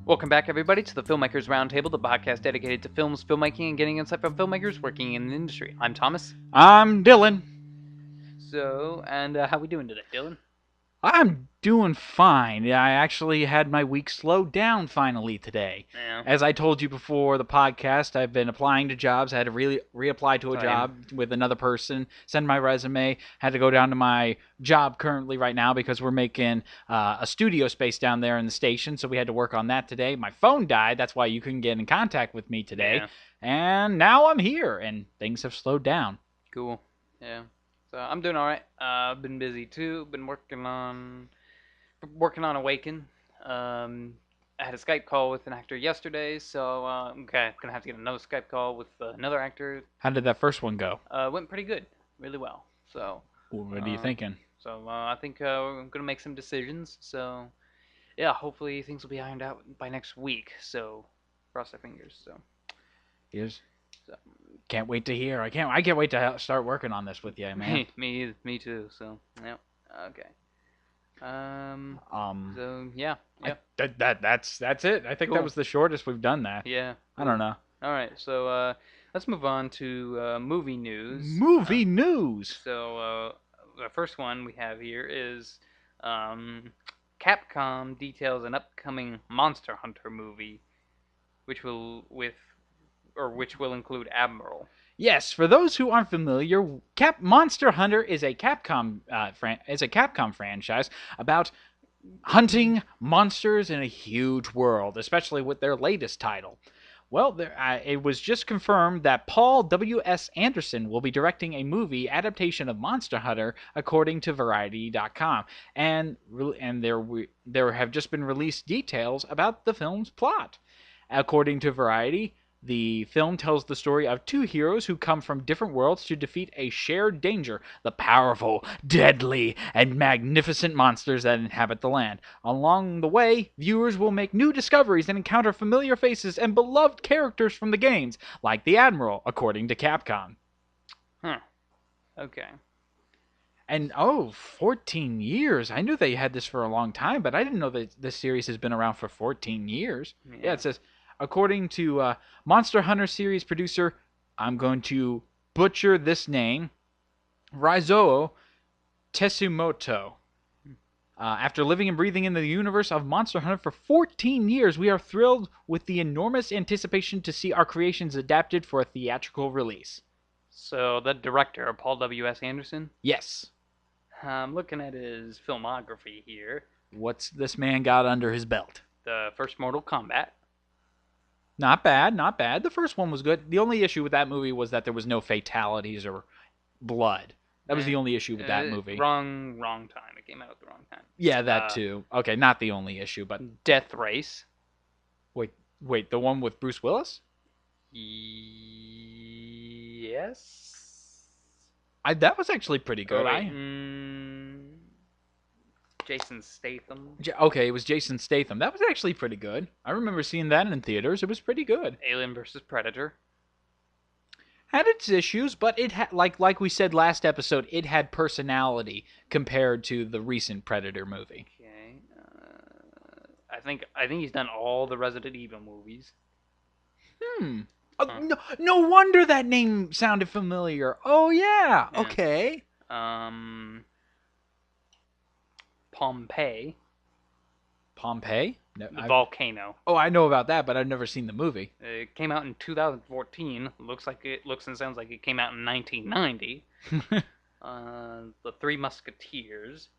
Welcome back, everybody, to the Filmmakers Roundtable, the podcast dedicated to films, filmmaking, and getting insight from filmmakers working in the industry. I'm Thomas. I'm Dylan. How we doing today, Dylan? I'm doing fine. I actually had my week slowed down finally today. Yeah. As I told you before the podcast, I've been applying to jobs. I had to reapply to a Same. job with another person, send my resume. Had to go down to my job currently right now because we're making a studio space down there in the station, so we had to work on that today. My phone died. That's why you couldn't get in contact with me today. Yeah. And now I'm here, and things have slowed down. Cool. Yeah. So I'm doing all right. I've been busy too. Been working on Awaken. I had a Skype call with an actor yesterday, so okay, gonna have to get another Skype call with another actor. How did that first one go? Went pretty good, really well. So. What are you thinking? So I think I'm gonna make some decisions. So yeah, hopefully things will be ironed out by next week. So cross our fingers. So Yes. So. Can't wait to hear. I can't wait to start working on this with you, man. me too. So yeah. Okay. So yeah. That's it. I think Cool. that was the shortest we've done that. Yeah. I don't know. All right. So let's move on to movie news. Movie news. So the first one we have here is Capcom details an upcoming Monster Hunter movie, which will include Admiral. Yes, for those who aren't familiar, Monster Hunter is a Capcom franchise about hunting monsters in a huge world, especially with their latest title. Well, it was just confirmed that Paul W.S. Anderson will be directing a movie adaptation of Monster Hunter, according to Variety.com, and there have just been released details about the film's plot. According to Variety, the film tells the story of two heroes who come from different worlds to defeat a shared danger, the powerful, deadly, and magnificent monsters that inhabit the land. Along the way, viewers will make new discoveries and encounter familiar faces and beloved characters from the games, like the Admiral, according to Capcom. Huh. Okay. And 14 years. I knew they had this for a long time, but I didn't know that this series has been around for 14 years. Yeah, it says, according to Monster Hunter series producer, I'm going to butcher this name, Raizo Tsumoto. After living and breathing in the universe of Monster Hunter for 14 years, we are thrilled with the enormous anticipation to see our creations adapted for a theatrical release. So the director, Paul W.S. Anderson? Yes. I'm looking at his filmography here. What's this man got under his belt? The first Mortal Kombat. Not bad, not bad. The first one was good. The only issue with that movie was that there was no fatalities or blood. That was the only issue with that movie. Wrong time. It came out at the wrong time. Yeah, that too. Okay, not the only issue, but Death Race. Wait, the one with Bruce Willis? Yes. That was actually pretty good. Jason Statham. Okay, it was Jason Statham. That was actually pretty good. I remember seeing that in theaters. It was pretty good. Alien vs. Predator. Had its issues, but it had like we said last episode, it had personality compared to the recent Predator movie. Okay. I think he's done all the Resident Evil movies. No wonder that name sounded familiar. Oh yeah. Okay. Pompeii. Pompeii? No, volcano. Oh, I know about that, but I've never seen the movie. It came out in 2014. Looks and sounds like it came out in 1990. The Three Musketeers.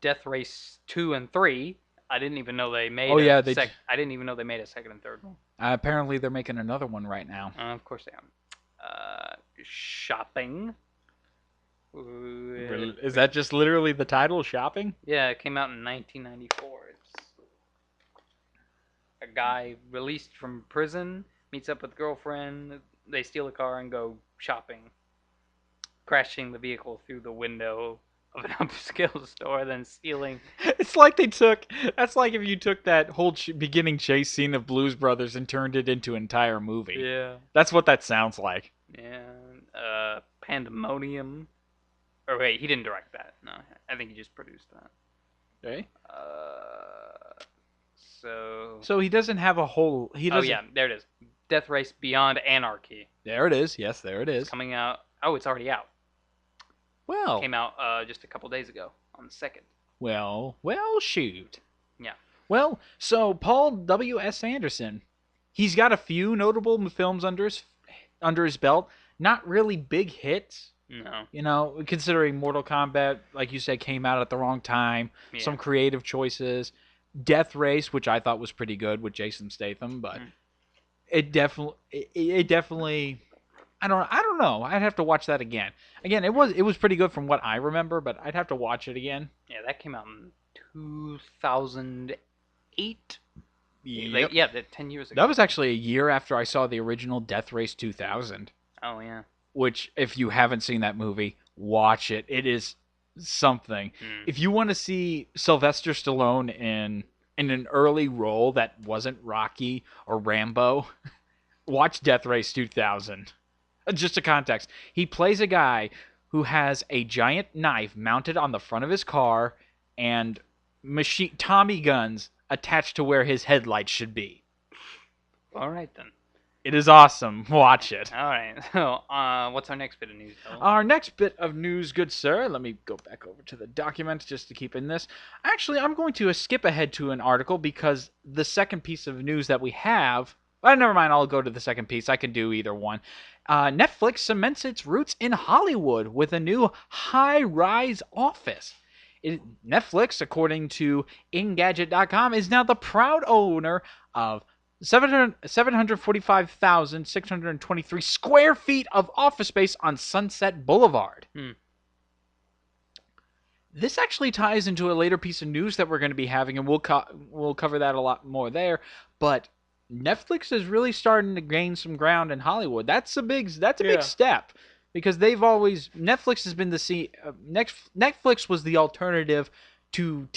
Death Race 2 and 3. I didn't even know they made. I didn't even know they made a second and third one. Apparently, they're making another one right now. Of course they are. Shopping. Is that just literally the title, Shopping? Yeah, it came out in 1994. It's a guy released from prison, meets up with a girlfriend, they steal a car and go shopping, crashing the vehicle through the window of an upscale store, then stealing. It's like that's like if you took that whole beginning chase scene of Blues Brothers and turned it into an entire movie. Yeah. That's what that sounds like. Yeah. Pandemonium. Or wait, he didn't direct that. No, I think he just produced that. Right? So. So he doesn't have a whole. He Oh doesn't. yeah, there it is. Death Race Beyond Anarchy. There it is. Yes, there it It's is. coming out. Oh, it's already out. Well, Came out just a couple days ago on the 2nd. well, shoot. Yeah. Well, so Paul W.S. Anderson, he's got a few notable films under his belt. Not really big hits, No. you know, considering Mortal Kombat, like you said, came out at the wrong time. Yeah. Some creative choices. Death Race, which I thought was pretty good with Jason Statham, but it definitely I don't know. I'd have to watch that again. Again, it was pretty good from what I remember, but I'd have to watch it again. Yeah, that came out in 2008. Yep. Yeah, 10 years ago. That was actually a year after I saw the original Death Race 2000, Oh yeah. which if you haven't seen that movie, watch it. It is something. If you want to see Sylvester Stallone in an early role that wasn't Rocky or Rambo, watch Death Race 2000. Just a context. He plays a guy who has a giant knife mounted on the front of his car and Tommy guns attached to where his headlights should be. All right then. It is awesome. Watch it. All right. So, what's our next bit of news, Bill? Our next bit of news, good sir. Let me go back over to the document just to keep in this. Actually, I'm going to skip ahead to an article because the second piece of news that we have. Never mind. I'll go to the second piece. I can do either one. Netflix cements its roots in Hollywood with a new high-rise office. Netflix, according to Engadget.com, is now the proud owner of 745,623 square feet of office space on Sunset Boulevard. This actually ties into a later piece of news that we're going to be having, and we'll cover that a lot more there. But Netflix is really starting to gain some ground in Hollywood. That's a big step because Netflix has been Netflix was the alternative to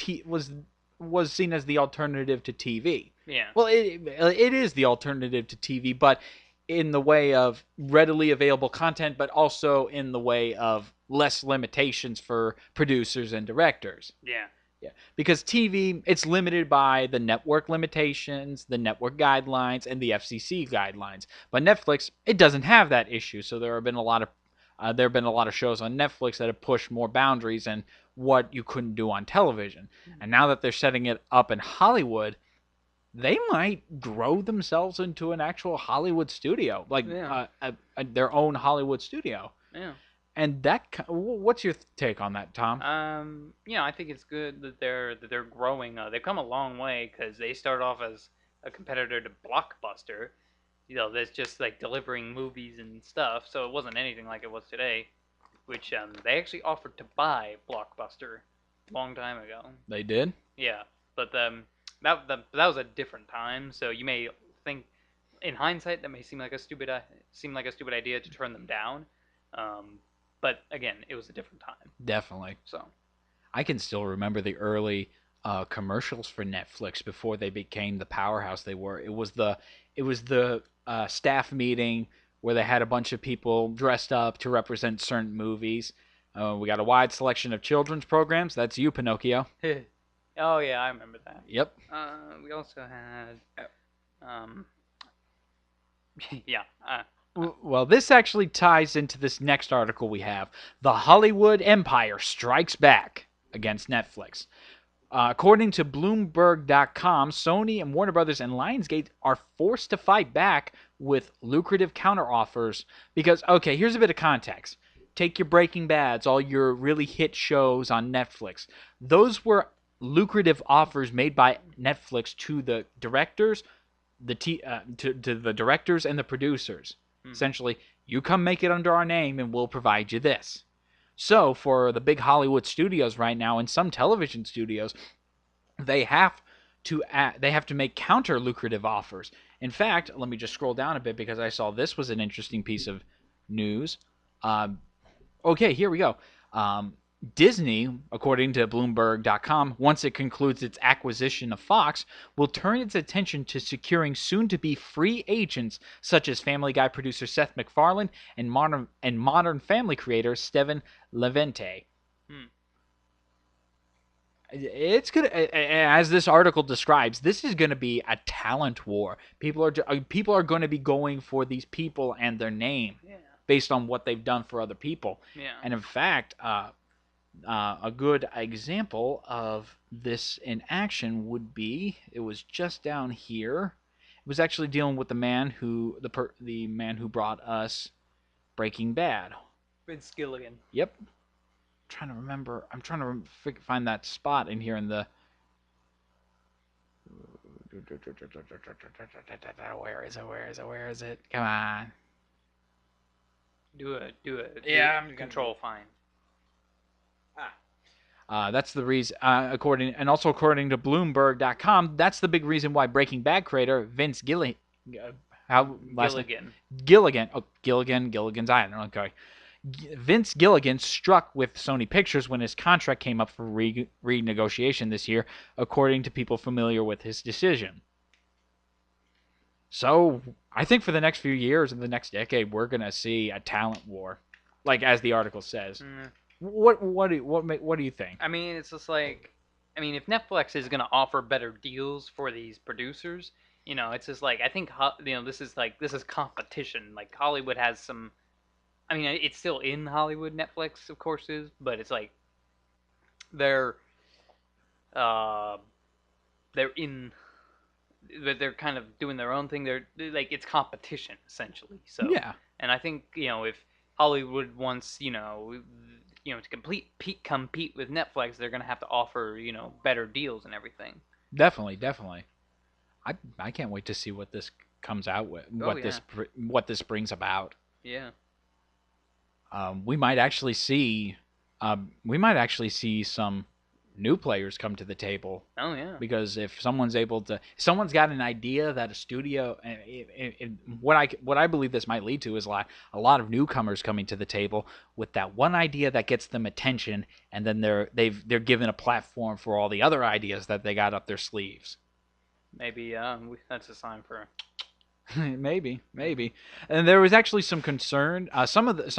was seen as the alternative to TV. Yeah. Well, it is the alternative to TV, but in the way of readily available content, but also in the way of less limitations for producers and directors. Yeah. Yeah, because TV, it's limited by the network limitations, the network guidelines, and the FCC guidelines. But Netflix, it doesn't have that issue. So there have been a lot of shows on Netflix that have pushed more boundaries and what you couldn't do on television. And now that they're setting it up in Hollywood, they might grow themselves into an actual Hollywood studio, like their own Hollywood studio. Yeah. And what's your take on that, Tom? I think it's good that they're growing. They've come a long way because they started off as a competitor to Blockbuster. That's just like delivering movies and stuff. So it wasn't anything like it was today, which they actually offered to buy Blockbuster a long time ago. They did? Yeah, but that was a different time. So you may think, in hindsight, that may seem like a stupid idea to turn them down. But again, it was a different time. Definitely. So I can still remember the early commercials for Netflix before they became the powerhouse they were. It was the staff meeting where they had a bunch of people dressed up to represent certain movies. We got a wide selection of children's programs. That's you, Pinocchio. Oh yeah, I remember that. Yep. We also had yeah. Well, this actually ties into this next article we have. The Hollywood Empire strikes back against Netflix. According to Bloomberg.com, Sony and Warner Brothers and Lionsgate are forced to fight back with lucrative counteroffers because, okay, here's a bit of context. Take your Breaking Bads, all your really hit shows on Netflix. Those were lucrative offers made by Netflix to the directors, to the directors and the producers. Essentially, you come make it under our name and we'll provide you this. So for the big Hollywood studios right now and some television studios, they have to make counter lucrative offers. In fact, let me just scroll down a bit because I saw this was an interesting piece of news. Okay, here we go. Disney, according to Bloomberg.com, once it concludes its acquisition of Fox, will turn its attention to securing soon-to-be free agents such as Family Guy producer Seth MacFarlane and Modern Family creator Steven Levente. It's gonna, as this article describes, this is going to be a talent war. People are going to be going for these people and their name Yeah. based on what they've done for other people. Yeah. And in fact, a good example of this in action would be, it was just down here. It was actually dealing with the man who brought us Breaking Bad. Vince Gilligan. Yep. Trying to remember. I'm trying to find that spot in here in the. Where is it? Where is it? Where is it? Come on. Do it. Yeah, I'm Control fine. That's the reason, according to Bloomberg.com, that's the big reason why Breaking Bad creator Vince Gilligan, Gilligan's Island. Okay, Vince Gilligan struck with Sony Pictures when his contract came up for renegotiation this year, according to people familiar with his decision. So I think for the next few years and the next decade, we're gonna see a talent war, like as the article says. What do you think? I mean, it's just like, I mean, if Netflix is gonna offer better deals for these producers, it's just like I think this is competition. Like Hollywood has some. I mean, it's still in Hollywood. Netflix, of course, is, but it's like they're uh they're in. They're kind of doing their own thing. They're like it's competition essentially. So Yeah, and I think if Hollywood wants to compete with Netflix, they're gonna have to offer better deals and everything. definitely. I can't wait to see what this comes out with. What this brings about. Yeah. We might actually see some new players come to the table. Oh yeah. Because if someone's got an idea that a studio, what I believe this might lead to is a lot of newcomers coming to the table with that one idea that gets them attention, and then they're given a platform for all the other ideas that they got up their sleeves. Maybe that's a sign for. maybe. And there was actually some concern. Some of these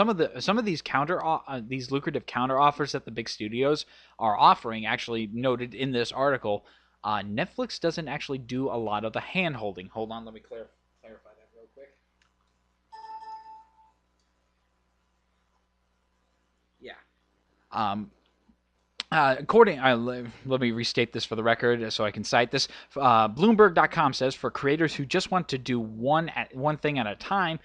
these lucrative counter offers that the big studios are offering, actually noted in this article. Netflix doesn't actually do a lot of the hand holding. Hold on, let me clarify that real quick. Yeah. Let me restate this for the record so I can cite this. Bloomberg.com says, for creators who just want to do one thing at a time,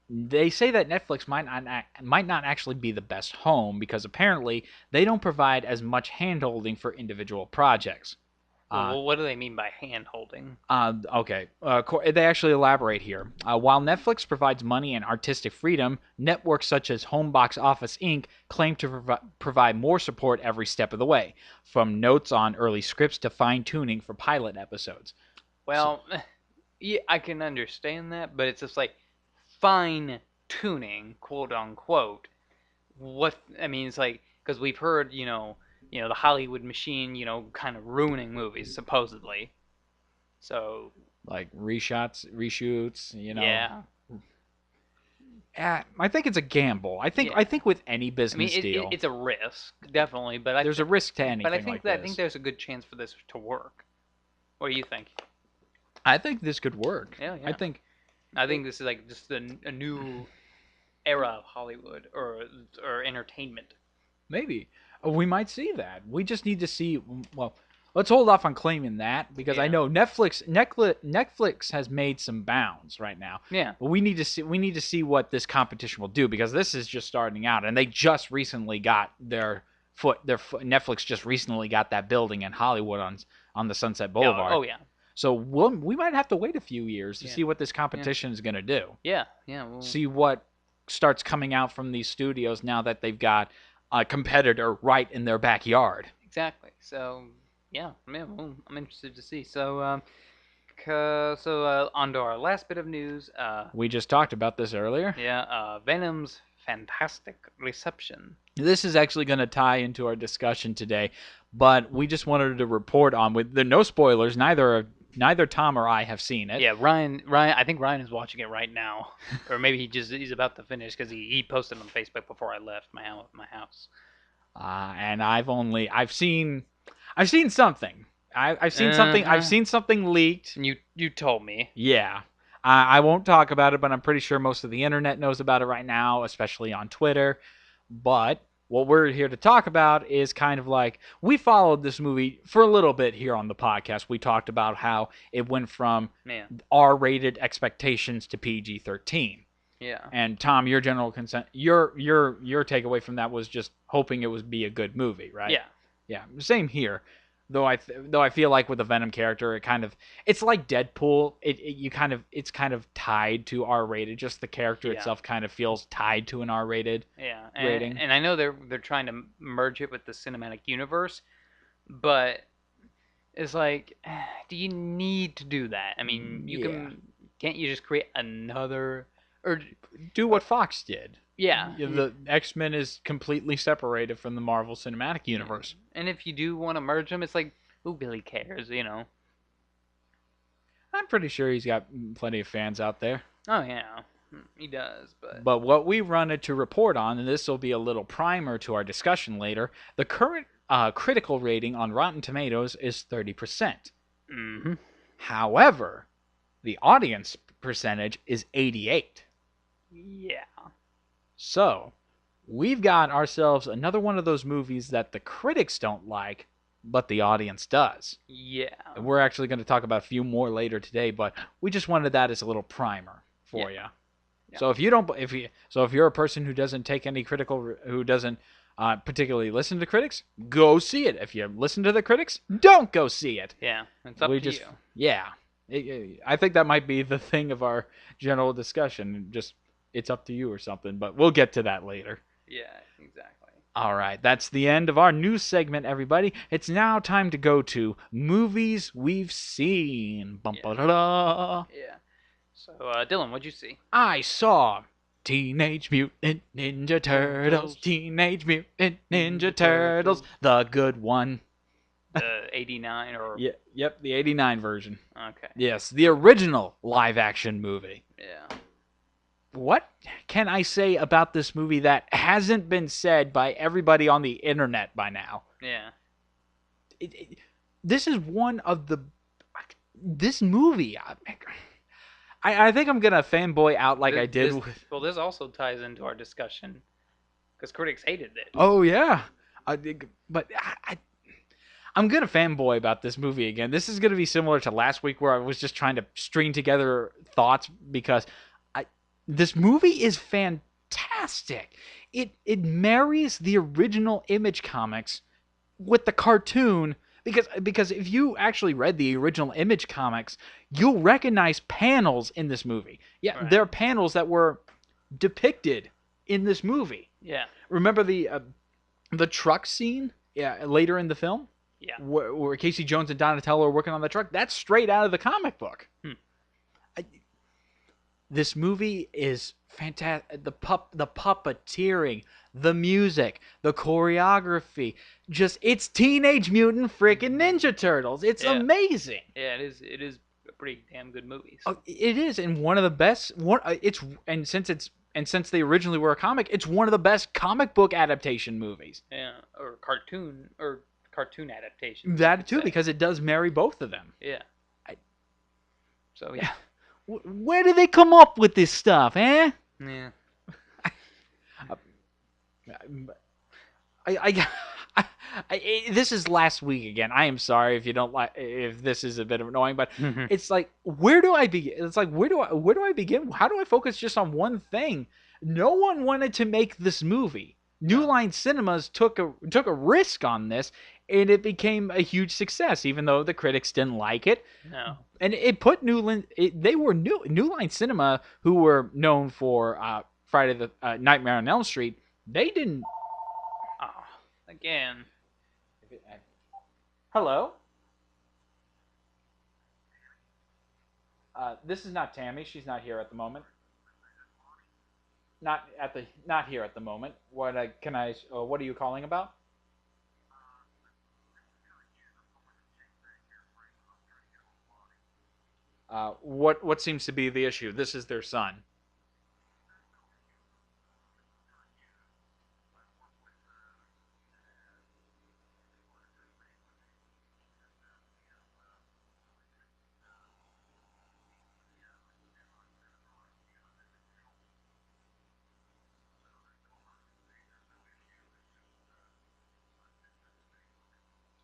they say that Netflix might not actually be the best home because apparently they don't provide as much hand-holding for individual projects. Well, what do they mean by hand holding? Okay. They actually elaborate here. While Netflix provides money and artistic freedom, networks such as Home Box Office Inc. claim to provide more support every step of the way, from notes on early scripts to fine-tuning for pilot episodes. Well, yeah, I can understand that, but it's just like fine-tuning, quote unquote. What I mean, it's like because we've heard, the Hollywood machine, kind of ruining movies supposedly. So like reshoots, yeah. I think it's a gamble. I think with any business deal, it's a risk, definitely. But there's a risk to anything. But I this. think there's a good chance for this to work. What do you think? I think this could work. Yeah. I think this is like just a new era of Hollywood or entertainment. Maybe we might see that. We just need to see. Well, let's hold off on claiming that because I know Netflix has made some bounds right now. Yeah. But we need to see what this competition will do because this is just starting out, and they just recently got Netflix just recently got that building in Hollywood on the Sunset Boulevard. Oh yeah. So we might have to wait a few years to see what this competition is going to do. Yeah. We'll see what starts coming out from these studios now that they've got a competitor right in their backyard. Exactly. So, well, I'm interested to see. So, on to our last bit of news. We just talked about this earlier. Yeah, Venom's fantastic reception. This is actually going to tie into our discussion today, but we just wanted to report on with the no spoilers. Neither Tom or I have seen it. Yeah, Ryan. I think Ryan is watching it right now, or maybe he's about to finish because he posted on Facebook before I left my house. And I've I've seen something. I've seen something. I've Uh-huh. seen something leaked. You told me. Yeah. I won't talk about it, but I'm pretty sure most of the internet knows about it right now, especially on Twitter. But what we're here to talk about is kind of like we followed this movie for a little bit here on the podcast. We talked about how it went from Yeah. R-rated expectations to PG-13. Yeah. And Tom, your general consent, your takeaway from that was just hoping it would be a good movie, right? Yeah. Yeah, same here. Though I feel like with the Venom character, it's like Deadpool. It's kind of tied to R-rated. Just the character Yeah. itself kind of feels tied to an R-rated Yeah. rating. And I know they're trying to merge it with the cinematic universe, but it's like, do you need to do that? I mean, Yeah. can't you just create another or Do what Fox did. yeah. The X-Men is completely separated from the Marvel Cinematic Universe. And if you do want to merge them, it's like, who really cares, you know? I'm pretty sure he's got plenty of fans out there. Oh yeah, he does, but But what we wanted to report on, and this will be a little primer to our discussion later, the current critical rating on Rotten Tomatoes is 30%. mm-hmm. However, the audience percentage is 88. Yeah. So, we've got ourselves another one of those movies that the critics don't like, but the audience does. Yeah. And we're actually going to talk about a few more later today, but we just wanted that as a little primer for you. Yeah. So if you're a person who doesn't take any who doesn't particularly listen to critics, go see it. If you listen to the critics, don't go see it. Yeah. It's up to you. Yeah. I think that might be the thing of our general discussion. Just it's up to you or something, but we'll get to that later. Yeah, exactly. All right, that's the end of our news segment, everybody. It's now time to go to movies we've seen. Bum-ba-da-da. Yeah. So, Dylan, what'd you see? I saw Teenage Mutant Ninja Turtles. Teenage Mutant Ninja Turtles, the good one. The 89 or Yeah, yep, the 89 version. okay. Yes, the original live action movie. Yeah. What can I say about this movie that hasn't been said by everybody on the internet by now? Yeah. This is one of the. This movie. I think I'm going to fanboy out like I did with. Well, this also ties into our discussion because critics hated it. Oh, yeah. But I'm going to fanboy about this movie again. This is going to be similar to last week where I was just trying to string together thoughts because this movie is fantastic. It marries the original Image comics with the cartoon because if you actually read the original Image comics, you'll recognize panels in this movie. Yeah, Right. there are panels that were depicted in this movie. Yeah. Remember the truck scene? Yeah, later in the film. Yeah. Where Casey Jones and Donatello are working on the truck. That's straight out of the comic book. This movie is fantastic. The puppeteering, the music, the choreography. Just it's Teenage Mutant freaking Ninja Turtles. It's amazing. Yeah, it is a pretty damn good movie. Oh, it is, and one of the best. Since they originally were a comic, it's one of the best comic book adaptation movies. Yeah, or cartoon adaptation. That too, because it does marry both of them. Yeah. So yeah. Where did they come up with this stuff, eh? Yeah. This is last week again. I am sorry if you don't like if this is a bit annoying, but it's like where do I begin? It's like where do I begin? How do I focus just on one thing? No one wanted to make this movie. New Line Cinemas took a risk on this, and it became a huge success, even though the critics didn't like it. No. And it put New Line Cinema, who were known for Friday the Nightmare on Elm Street. They didn't. Oh, again. Hello. This is not Tammy. She's not here at the moment. Not here at the moment. What what are you calling about? What seems to be the issue? This is their son.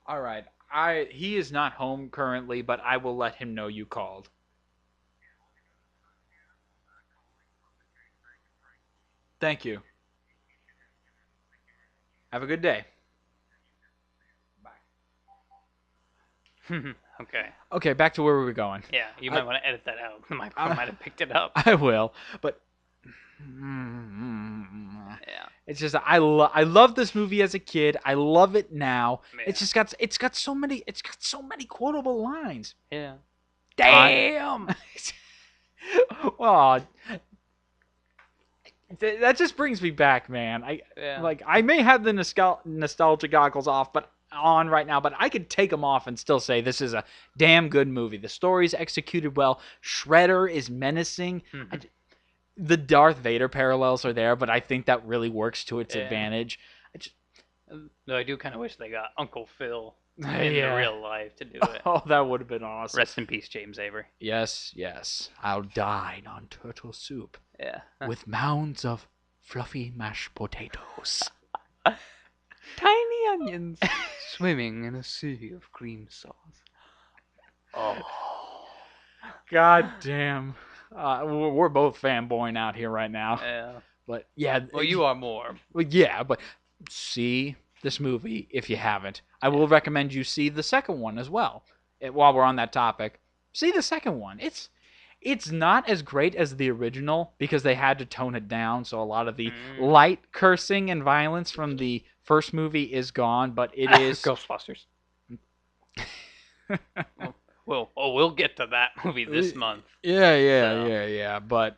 All right. He is not home currently, but I will let him know you called. Thank you. Have a good day. Bye. Okay. Okay, back to where we were going. Yeah, you I might want to edit that out. My phone I, might have picked it up. I will, but Yeah. it's just I love this movie as a kid. I love it now. Yeah. It's got so many quotable lines. Yeah. Time. Damn. Well, that just brings me back, man. Yeah. I may have the nostalgia goggles off, but on right now, but I could take them off and still say this is a damn good movie. The story's executed well. Shredder is menacing. Mhm. The Darth Vader parallels are there, but I think that really works to its Yeah. advantage. Though I do kind of wish they got Uncle Phil in Yeah. the real life to do it. Oh, that would have been awesome. Rest in peace, James Avery. Yes, yes. I'll dine on turtle soup Yeah. with mounds of fluffy mashed potatoes. Tiny onions swimming in a sea of cream sauce. Oh. God damn. We're both fanboying out here right now. Yeah. But yeah. Well, you are more. Well, yeah, but see this movie if you haven't. I will recommend you see the second one as well. While we're on that topic, see the second one. It's not as great as the original because they had to tone it down, so a lot of the light cursing and violence from the first movie is gone, but it is Ghostbusters. We'll get to that movie this month. Yeah. But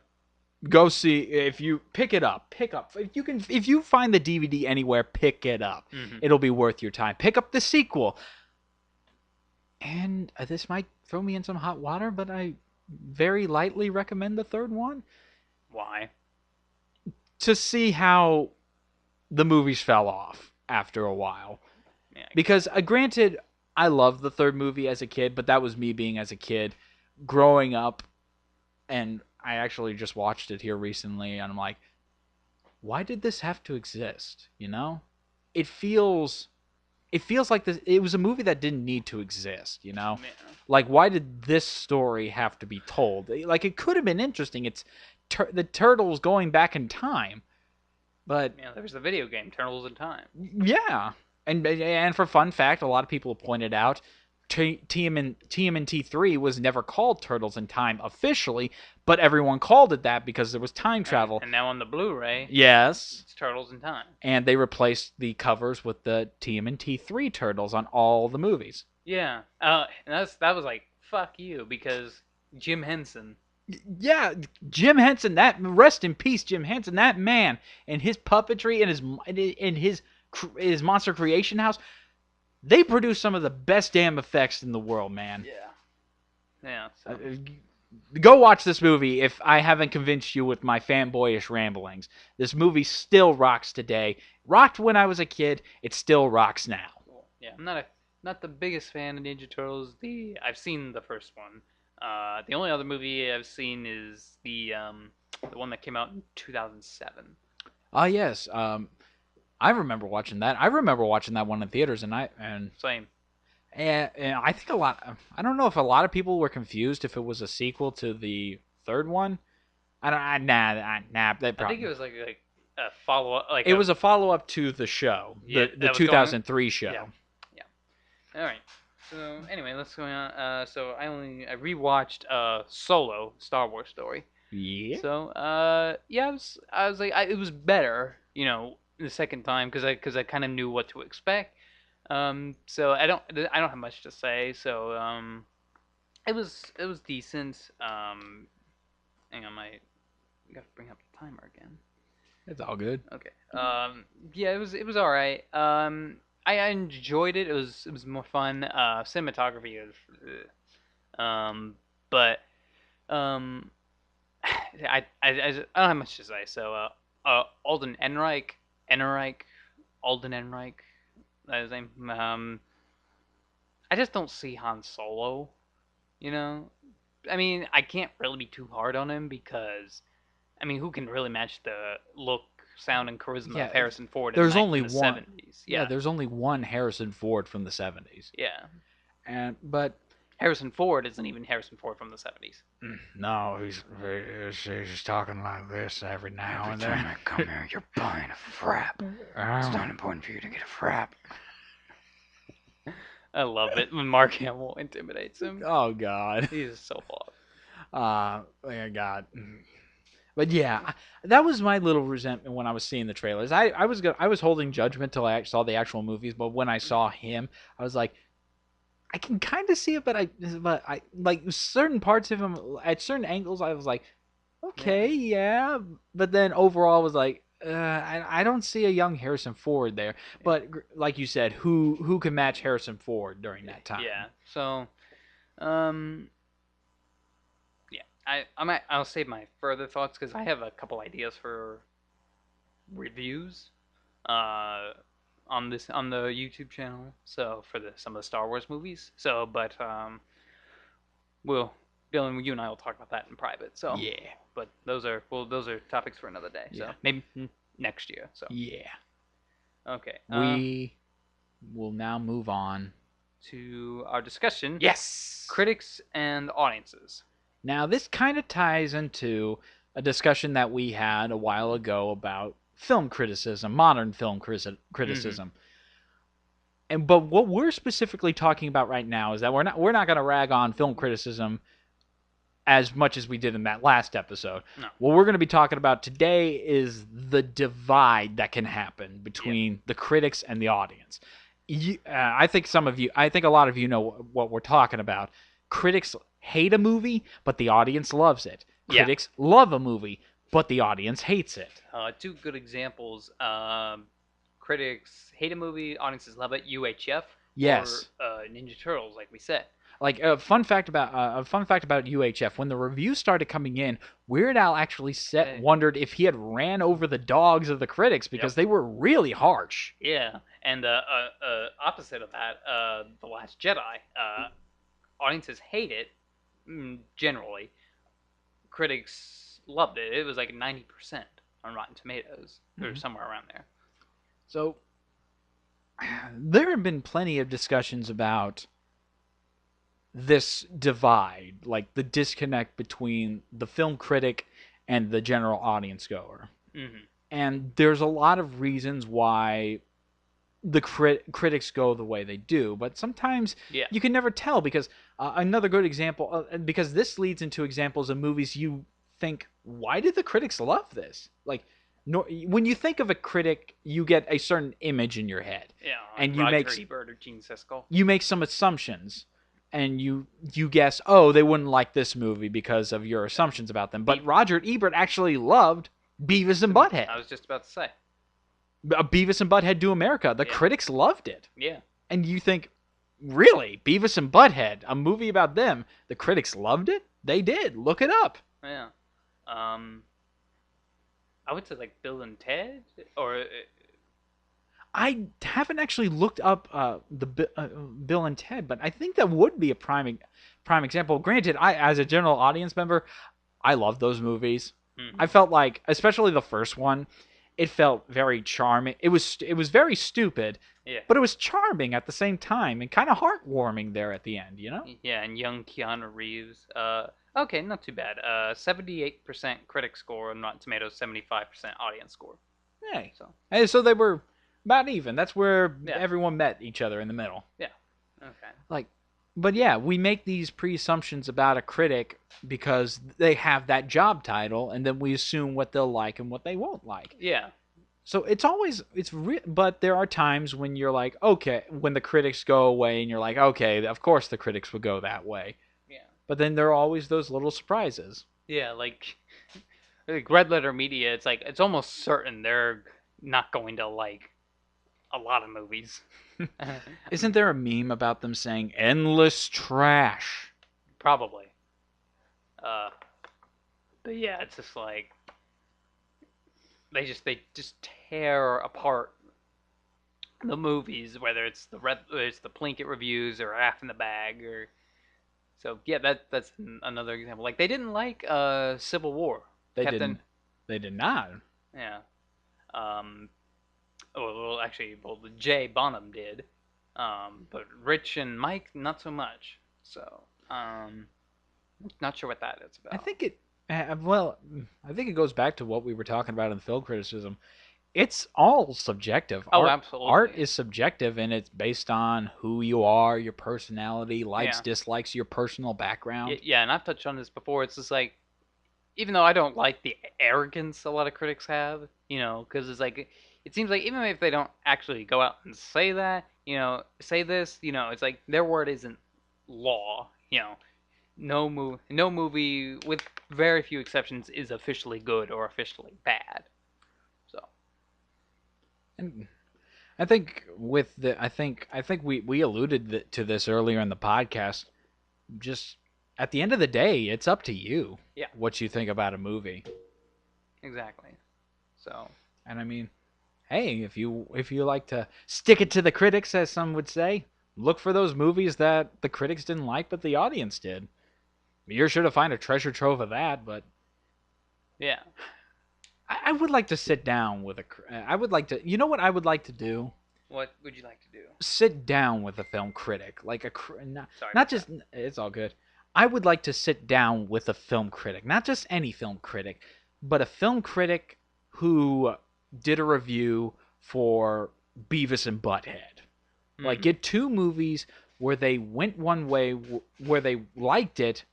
go see if you pick it up. If you find the DVD anywhere, pick it up. Mhm. It'll be worth your time. Pick up the sequel. And this might throw me in some hot water, but I very lightly recommend the third one Why? to see how the movies fell off after a while. Yeah. Because granted, I loved the third movie as a kid, but that was me being as a kid growing up, and I actually just watched it here recently, and I'm like, why did this have to exist? You know, it feels like this. It was a movie that didn't need to exist. You know, Yeah. like why did this story have to be told? Like it could have been interesting. It's the turtles going back in time, but Yeah, there was the video game Turtles in Time. yeah. And for fun fact, a lot of people have pointed out TMNT 3 was never called Turtles in Time officially, but everyone called it that because there was time travel. And now on the Blu-ray, Yes. it's Turtles in Time. And they replaced the covers with the TMNT 3 Turtles on all the movies. Yeah. And that was like, fuck you, because Jim Henson. Yeah, Jim Henson, that rest in peace, Jim Henson, that man and his puppetry and his monster creation house, they produce some of the best damn effects in the world, man. Yeah. Yeah. So. Go watch this movie if I haven't convinced you with my fanboyish ramblings. This movie still rocks today. Rocked when I was a kid. It still rocks now. Cool. Yeah, I'm not the biggest fan of Ninja Turtles. I've seen the first one. The only other movie I've seen is the one that came out in 2007. Ah, yes. I remember watching that. I remember watching that one in theaters, and Same. I think I don't know if a lot of people were confused if it was a sequel to the third one. Nah. I think it was like a follow up. It was a follow up to the show, the 2003 show. Yeah. All right. So anyway, let's go on. So I rewatched Solo, Star Wars story. Yeah. So yeah, I was like, it was better, the second time because I kind of knew what to expect. So I don't have much to say. So it was decent. Hang on, I gotta bring up the timer again. It's all good. Okay. Yeah, it was all right. I enjoyed it. It was more fun. Cinematography is, but I don't have much to say. So Alden Alden Ehrenreich, that is his name. I just don't see Han Solo. I mean, I can't really be too hard on him because, I mean, who can really match the look sound and charisma of Yeah, Harrison Ford there's in only the one. 70s. Yeah, Yeah, there's only one Harrison Ford from the 70s. yeah. But Harrison Ford isn't even Harrison Ford from the 70s. no, he's talking like this every now Every and time then. I come here, you're buying a frap. It's not important for you to get a frap. I love it when Mark Hamill intimidates him. Oh God. He's so off. Oh God. But yeah, that was my little resentment when I was seeing the trailers. I was holding judgment till I saw the actual movies, but when I saw him, I was like, I can kind of see it, but I like certain parts of him at certain angles. I was like, okay, yeah, but then overall, I was like, I don't see a young Harrison Ford there. But like you said, who can match Harrison Ford during that time? Yeah. So, um, yeah. I'll save my further thoughts because I have a couple ideas for reviews. Uh, on the YouTube channel. So for some of the Star Wars movies. So, but we'll Dylan, you and I will talk about that in private. So, Yeah, but those are topics for another day. So yeah, maybe next year. So yeah. okay. We will now move on. To our discussion. Yes. Critics and audiences. Now this kind of ties into a discussion that we had a while ago about film criticism, modern film criticism. And but what we're specifically talking about right now is that we're not going to rag on film criticism as much as we did in that last episode. No. What we're going to be talking about today is the divide that can happen between the critics and the audience. I think a lot of you know what we're talking about. Critics hate a movie, but the audience loves it. Critics love a movie, but the audience hates it. Two good examples. Critics hate a movie, audiences love it. UHF. Yes. Or Ninja Turtles, like we said. Like a fun fact about UHF, when the reviews started coming in, Weird Al actually wondered if he had ran over the dogs of the critics because they were really harsh. Yeah, and opposite of that, The Last Jedi, audiences hate it generally. Critics loved it. It was like 90% on Rotten Tomatoes, or somewhere around there. So there have been plenty of discussions about this divide, like the disconnect between the film critic and the general audience goer. And there's a lot of reasons why the critics go the way they do, but sometimes you can never tell because another good example, because this leads into examples of movies you think, why did the critics love this? Like, when you think of a critic, you get a certain image in your head. Yeah, like and you Roger make Ebert or Gene Siskel. You make some assumptions. And you guess, oh, they wouldn't like this movie because of your assumptions about them. But Roger Ebert actually loved Beavis and Butthead. I was just about to say. Beavis and Butthead Do America. The critics loved it. Yeah. And you think, really? Beavis and Butthead, a movie about them, the critics loved it? They did. Look it up. Yeah. I would say like Bill and Ted, or I haven't actually looked up Bill and Ted, but I think that would be a prime example. Granted, as a general audience member, I love those movies. I felt like, especially the first one, it felt very charming. It was very stupid, but it was charming at the same time and kind of heartwarming there at the end, you know? Yeah, and young Keanu Reeves. Okay, not too bad. 78% critic score on Rotten Tomatoes, 75% audience score. Hey, so they were about even. That's where everyone met each other in the middle. Yeah. Okay. But yeah, we make these pre-assumptions about a critic because they have that job title, and then we assume what they'll like and what they won't like. Yeah. So but there are times when you're like, okay, when the critics go away, and you're like, okay, of course the critics would go that way. Yeah. But then there are always those little surprises. Yeah, like Red Letter Media, it's like it's almost certain they're not going to like a lot of movies. Isn't there a meme about them saying endless trash? Probably. But yeah, it's just like they just tear apart the movies, whether it's the Plinkett reviews or Half in the Bag, or so yeah, that's another example. Like they didn't like Civil War. They did not. Yeah. Um, well, Jay Bonham did, but Rich and Mike not so much. So, not sure what that is I about. think it. Well, I think it goes back to what we were talking about in film criticism. It's all subjective. Oh, Art absolutely. is subjective, and it's based on who you are, your personality, likes, Yeah. dislikes, your personal Yeah, background. yeah, and I've touched on this before. It's just like, even though I don't like the arrogance a lot of critics have, because it's like, it seems like even if they don't actually go out and say that, say this, it's like their word isn't law. No movie, with very few exceptions, is officially good or officially bad. So, And I think I think we alluded to this earlier in the podcast. Just at the end of the day, it's up to you yeah, what you think about a movie. exactly. So, And I mean, hey, if you like to stick it to the critics, as some would say, look for those movies that the critics didn't like but the audience did. You're sure to find a treasure trove of that. But yeah. I would like to sit down with a. I would like to. You know what I would like to do? What would you like to do? Sit down with a film critic, like Sorry not about just. that. It's all good. I would like to sit down with a film critic, not just any film critic, but a film critic who did a review for Beavis and Butthead. Like, Hmm. get two movies where they went one way, where they liked it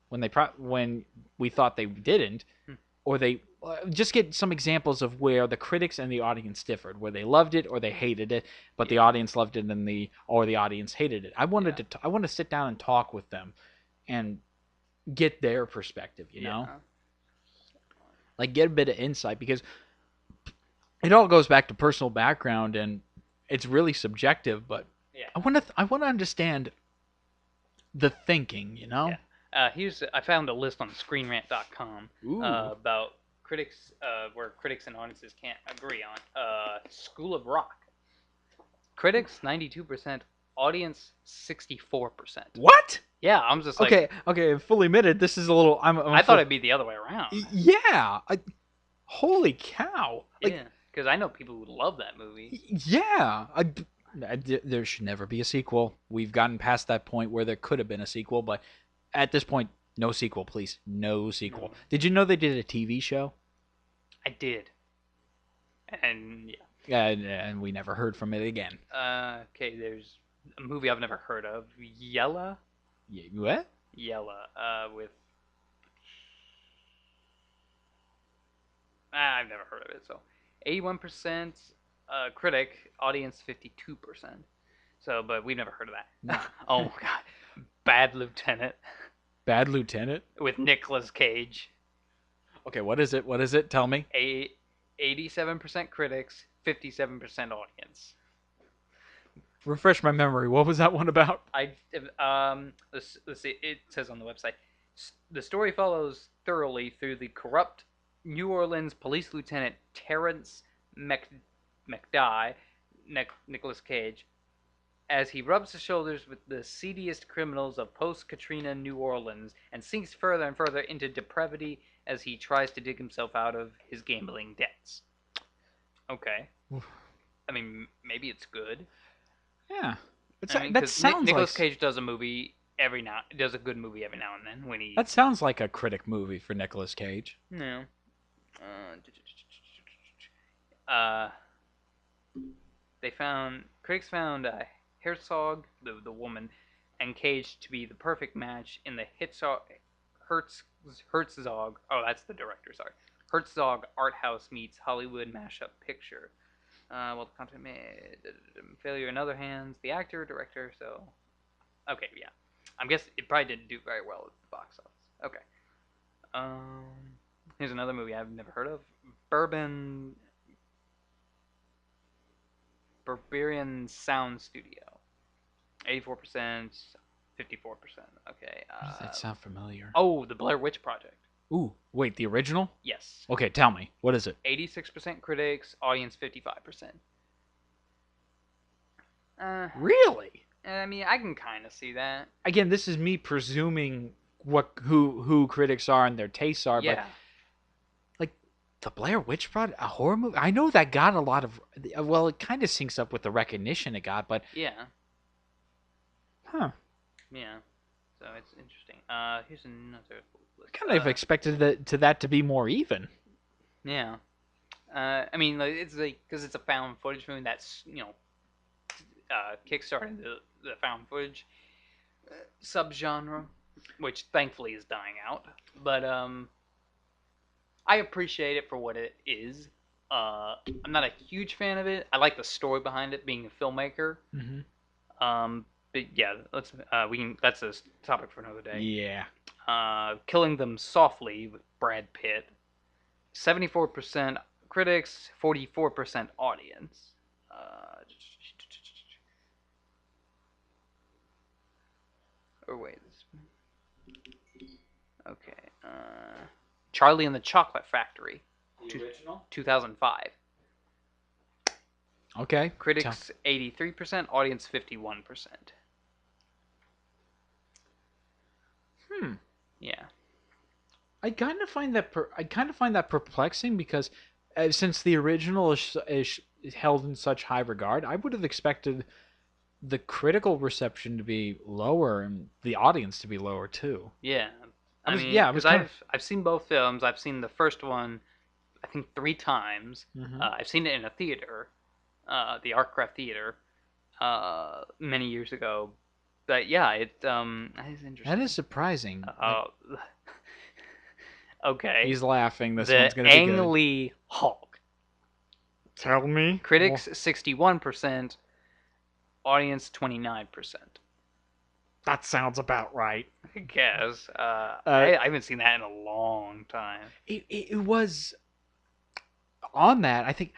when we thought they didn't, Hmm. or they just get some examples of where the critics and the audience differed, where they loved it or they hated it, but the Yeah. audience loved it and the audience hated it. Yeah. I want to sit down and talk with them and get their perspective. Yeah. Like, get a bit of insight, because it all goes back to personal background, and it's really subjective. But Yeah. I want to understand the thinking. Yeah. I found a list on ScreenRant.com Ooh. about critics, where critics and audiences can't agree on. School of Rock. Critics 92%, audience 64%. What? Yeah, I'm just like, Okay. Fully admitted, this is a little. I thought it'd be the other way around. Yeah. Holy cow! Like, Yeah, because I know people who love that movie. yeah. There should never be a sequel. We've gotten past that point where there could have been a sequel, but at this point, no sequel, please. No sequel. No. Did you know they did a TV show? I did, and And we never heard from it again. yeah. Okay, there's a movie I've never heard of, Yella. What? Yella, with I've never heard of it. So, 81% critic, audience 52%. So, but we've never heard of that. Oh my god, Bad Lieutenant Bad Lieutenant? with Nicolas Cage. Okay, what is it? What is it? Tell me. 87% critics, 57% audience. Refresh my memory. What was that one about? Let's see. It says on the website, the story follows thoroughly through the corrupt New Orleans police lieutenant Terrence McDye, Nicolas Cage, as he rubs his shoulders with the seediest criminals of post-Katrina New Orleans and sinks further and further into depravity as he tries to dig himself out of his gambling debts. Okay. I mean, maybe it's good. Yeah. I mean, That because sounds Nicolas like Cage does a good movie every now and then when he. that sounds like a critic movie for Nicolas Cage. No. Uh, critics found Herzog, the woman, and Cage to be the perfect match in the Herzog. Oh, that's the director. Sorry, Herzog art house meets Hollywood mashup picture. Well, the content made failure in other hands. The actor, director. So, okay, yeah. I guess it probably didn't do very well at the box office. Okay. Um, Here's another movie I've never heard of. Barbarian Sound Studio. 84%, 54%. Okay. Does that sound familiar? Oh, the Blair Witch Project. Ooh, wait, the original? Yes. Okay, tell me. What is it? 86% critics, audience 55%. Really? I mean, I can kind of see that. Again, this is me presuming who critics are and their tastes are, Yeah. but The Blair Witch Project, a horror movie. I know that got a lot of. Well, it kind of syncs up with the recognition it got, but Yeah, huh. yeah. So it's interesting. Here's another list. I kind of expected that to be more even. Yeah. I mean, like, it's like because it's a found footage movie that's kickstarted the found footage subgenre, which thankfully is dying out. But I appreciate it for what it is. I'm not a huge fan of it. I like the story behind it, being a filmmaker. Mm-hmm. But yeah, let's we can. That's a topic for another day. Yeah. Killing Them Softly with Brad Pitt. 74% critics, 44% audience. Or wait. Okay. Charlie and the Chocolate Factory. The original? 2005. Okay. Critics 83%, audience 51%. Yeah. I kind of find that perplexing because since the original is held in such high regard, I would have expected the critical reception to be lower and the audience to be lower too. Yeah. I mean, yeah, because I've seen both films. I've seen the first one, I think 3 times. Mm-hmm. I've seen it in a theater, the Artcraft Theater, many years ago. But yeah, it is interesting. That is surprising. Okay. He's laughing. This the one's gonna be good. Ang Lee Hulk. Tell me. Critics 61%, audience 29%. That sounds about right. I guess. I haven't seen that in a long time. It was on that. I think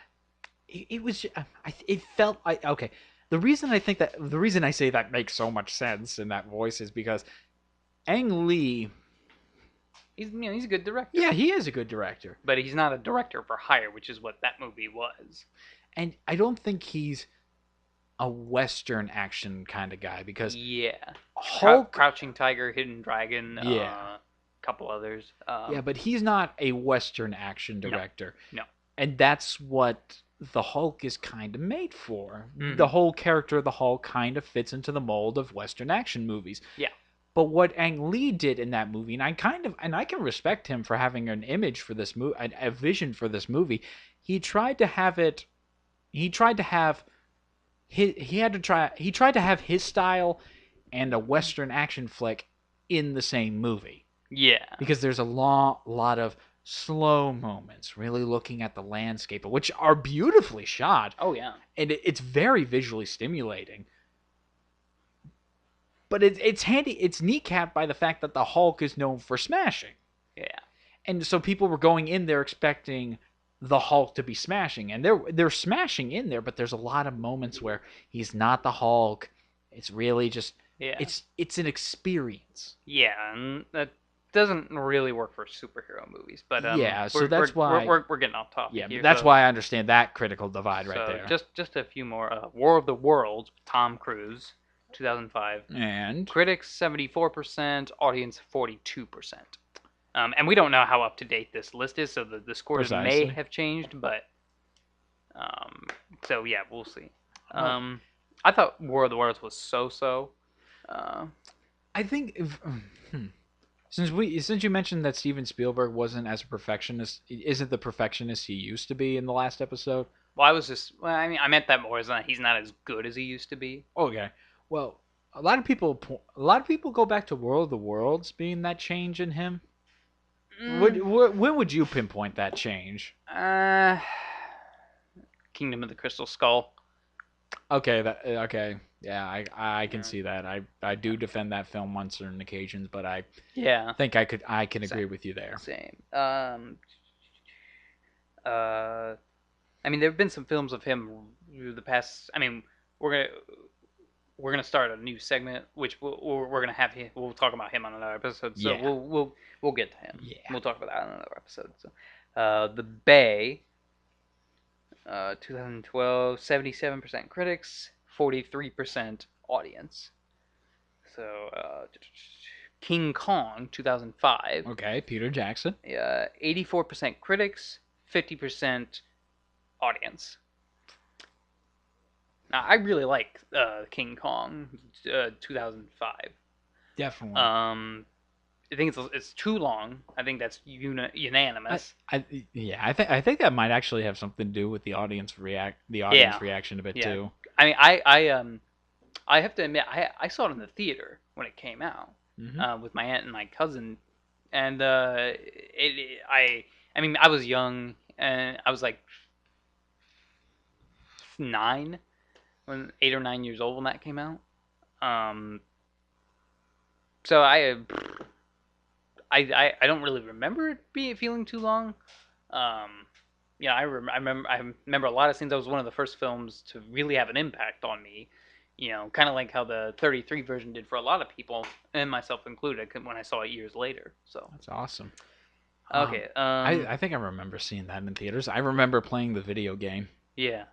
it was. It felt. Okay. The reason I say that makes so much sense in that voice is because Ang Lee. He's a good director. Yeah, he is a good director. But he's not a director for hire, which is what that movie was. And I don't think he's a Western action kind of guy because Hulk, Crouching Tiger, Hidden Dragon, yeah, a couple others. Yeah, but he's not a Western action director. No. And that's what the Hulk is kind of made for. Mm-hmm. The whole character of the Hulk kind of fits into the mold of Western action movies. Yeah. But what Ang Lee did in that movie, and I can respect him for having an image for this movie, a vision for this movie. He tried to have his style and a Western action flick in the same movie. Yeah. Because there's a lot of slow moments, really looking at the landscape, which are beautifully shot. Oh yeah. And it's very visually stimulating. But it's handy. It's kneecapped by the fact that the Hulk is known for smashing. Yeah. And so people were going in there expecting the Hulk to be smashing, and they're smashing in there. But there's a lot of moments where he's not the Hulk. It's really just it's an experience. Yeah, and that doesn't really work for superhero movies. But so that's why we're getting off topic. Yeah, here, that's why I understand that critical divide right there. Just a few more. War of the Worlds, Tom Cruise. 2005. And critics 74%, audience 42%. And we don't know how up to date this list is, so the scores may have changed, but so yeah, we'll see. I thought War of the Worlds was so. I think since you mentioned that Steven Spielberg wasn't as a perfectionist, isn't the perfectionist he used to be in the last episode? Well, I meant that more as that he's not as good as he used to be. Okay. Well, a lot of people go back to War of the Worlds being that change in him. When would you pinpoint that change? Kingdom of the Crystal Skull. Okay, yeah, I can see that. I do defend that film on certain occasions, but I think I can agree with you there. Same. I mean, there have been some films of him through the past. I mean, we're gonna start a new segment, which we're gonna have him. We'll talk about him on another episode. So we'll get to him. Yeah. We'll talk about that on another episode. So, The Bay, 2012, 77% critics, 43% audience. So, King Kong, 2005. Okay, Peter Jackson. 84% critics, 50% audience. Now, I really like King Kong 2005. Definitely. I think it's too long. I think that's unanimous. I think that might actually have something to do with the Yeah, audience reaction a bit yeah. too. I mean, I have to admit, I saw it in the theater when it came out Hmm. with my aunt and my cousin, and I mean, I was young and I was like 9 when 8 or 9 years old when that came out. Um, so I don't really remember it feeling too long. Um, yeah, I remember a lot of scenes. That was one of the first films to really have an impact on me. Kind of like how the 33 version did for a lot of people, and myself included, when I saw it years later. So That's awesome. okay, I think I remember seeing that in theaters. I remember playing the video game. yeah.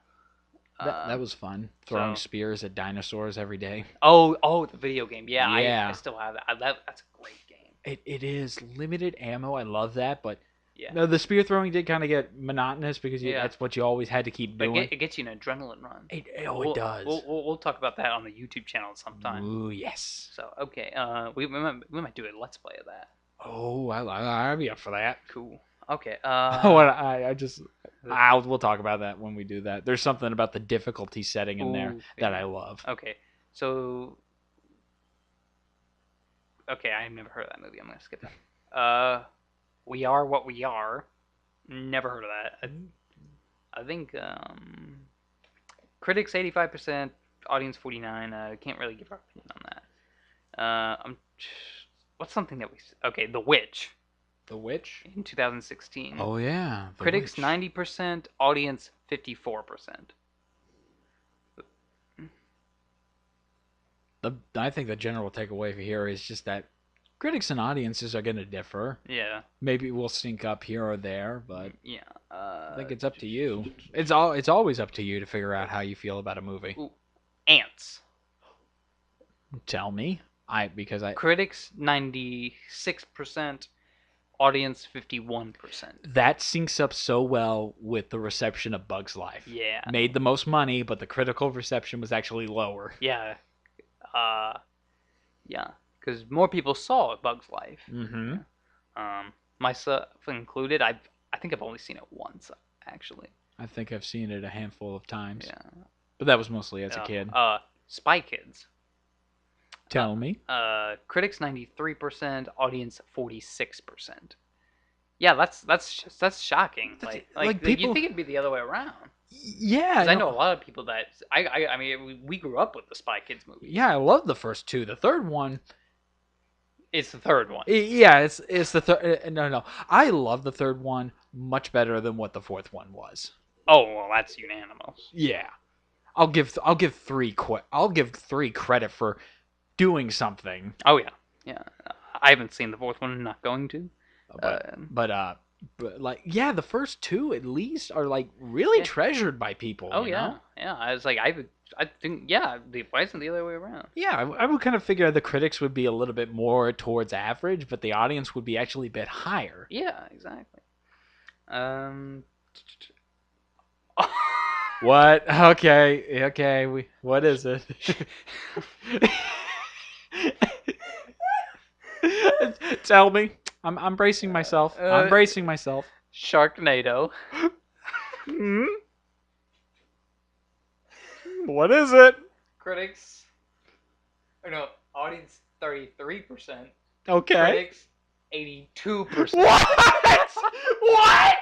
That was fun. Throwing So spears at dinosaurs every day. oh, the video game. Yeah, I Yeah, still have that. That's a great game. it is limited ammo. I love that, but Yeah, no, the spear throwing did kind of get monotonous because yeah. that's what you always had to keep But doing. it gets you an adrenaline run. Oh, it We'll, does. we'll talk about that on the YouTube channel sometime. Ooh, yes. So okay, we might do a let's play of that. Oh, I'd be up for that. Cool. Okay. What I just we'll talk about that when we do that. There's something about the difficulty setting in there Ooh, that yeah. I love. Okay. So okay, I've never heard of that movie. I'm gonna skip that. We Are What We Are. Never heard of that. I think critics 85%, audience 49. Can't really give our opinion on that. I'm. What's something that we? Okay, The Witch The Witch. in 2016. Oh yeah, The Critics Witch. 90%, audience 54%. I think the general takeaway for here is just that critics and audiences are going to differ. Yeah. Maybe we'll sync up here or there, but Yeah. I think it's up to you. It's always up to you to figure out how you feel about a movie. Ooh, Ants. Tell me, because I Critics 96%, audience 51%. that syncs up so well with the reception of Bug's Life. Yeah. Made the most money, but the critical reception was actually lower. Yeah. Yeah. Because more people saw Bug's Life. Mm-hmm. Myself included. I think I've only seen it once, actually. I think I've seen it a handful of times. Yeah. But that was mostly as a kid. Spy Kids. Tell me. Critics 93%, audience 46%. Yeah, that's shocking. Like people. you think it'd be the other way around? Yeah, Because I know a lot of people that I mean we grew up with the Spy Kids movies. Yeah, I love the first two. The third one. It's the third one. Yeah, it's the third. No. I love the third one much better than what the fourth one was. Oh well, that's unanimous. Yeah, I'll give three credit for doing something. Oh yeah. I haven't seen the fourth one. I'm not going to. But like the first two at least are like really treasured by people. Oh you yeah, know? yeah. I was like, I think why isn't the other way around? Yeah, I would kind of figure the critics would be a little bit more towards average, but the audience would be actually a bit higher. Yeah, exactly. What? Okay. What is it? Tell me. I'm bracing myself. I'm bracing myself. Sharknado. Hmm? What is it? Critics. Or no, audience 33%. Okay. Critics 82%. What? What?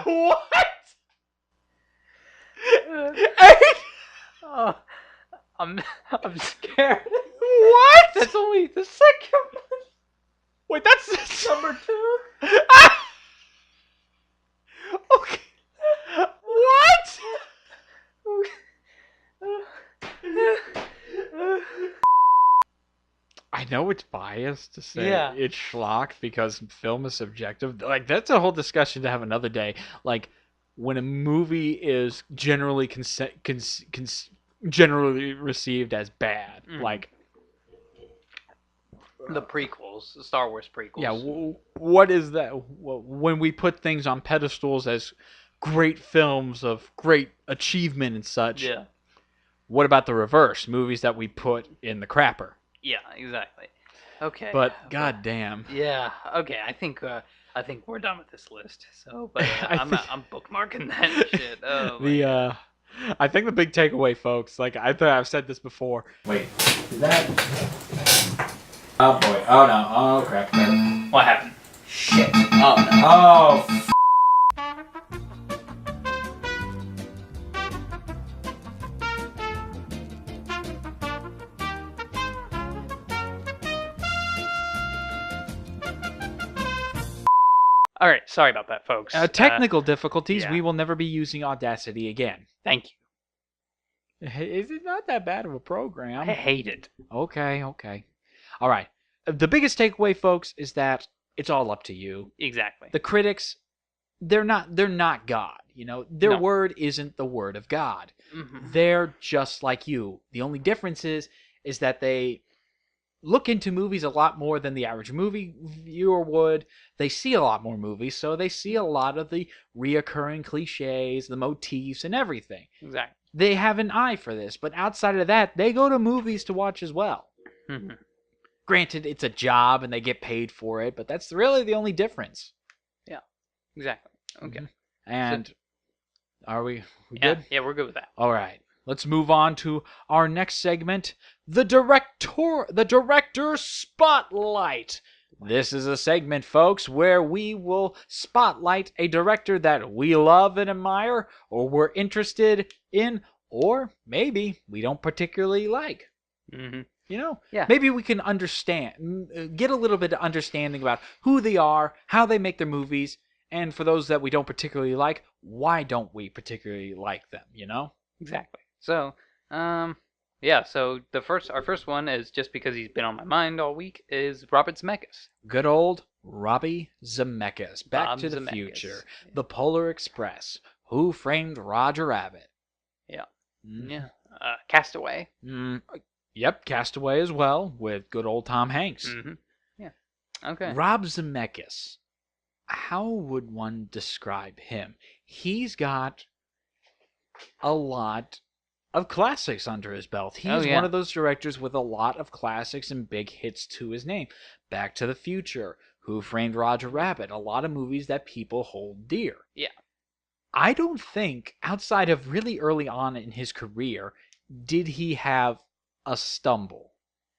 What? Oh, I'm scared. What? That's only the second one. Wait, that's Number 2. Okay. What? I know it's biased to say it's schlock because film is subjective. Like that's a whole discussion to have another day. Like when a movie is generally generally received as bad. Like, the prequels, the Star Wars prequels. yeah, what is that? When we put things on pedestals as great films of great achievement and such, Yeah. what about the reverse? Movies that we put in the crapper. Yeah, exactly. Okay. But goddamn. Yeah. Okay. I think we're done with this list. So, but I'm bookmarking that shit. Oh my god. I think the big takeaway, folks, like I've said this before. Wait, is that? Oh boy! Oh no! Oh crap! What happened? Shit! Oh no. Oh. All right. Sorry about that, folks. Technical difficulties. yeah. We will never be using Audacity again. Thank you. Is it not that bad of a program? I hate it. Okay. All right. The biggest takeaway, folks, is that it's all up to you. Exactly. The critics, they're not God. You know, their No. word isn't the word of God. Mm-hmm. They're just like you. The only difference is that they look into movies a lot more than the average movie viewer would. They see a lot more movies, so they see a lot of the reoccurring cliches, the motifs, and everything. Exactly. They have an eye for this, but outside of that, they go to movies to watch as well. Mm-hmm. Granted, it's a job and they get paid for it, but that's really the only difference. Yeah, exactly. Okay. Mm-hmm. And are we yeah, good? Yeah, we're good with that. All right. Let's move on to our next segment, the director spotlight. This is a segment, folks, where we will spotlight a director that we love and admire, or we're interested in, or maybe we don't particularly like. Mm-hmm. You know, yeah. Maybe we can get a little bit of understanding about who they are, how they make their movies, and for those that we don't particularly like, why don't we particularly like them? You know? Exactly. So, yeah. So our first one is just because he's been on my mind all week is Robert Zemeckis. Good old Robbie Zemeckis, Back Bob to the Zemeckis. Future, The Polar Express, Who Framed Roger Rabbit. Yeah. Mm. Yeah. Castaway. Yep, Castaway as well, with good old Tom Hanks. Mm-hmm. Yeah. Okay. Rob Zemeckis. How would one describe him? He's got a lot of classics under his belt. He's one of those directors with a lot of classics and big hits to his name. Back to the Future, Who Framed Roger Rabbit, a lot of movies that people hold dear. Yeah. I don't think, outside of really early on in his career, did he have a stumble.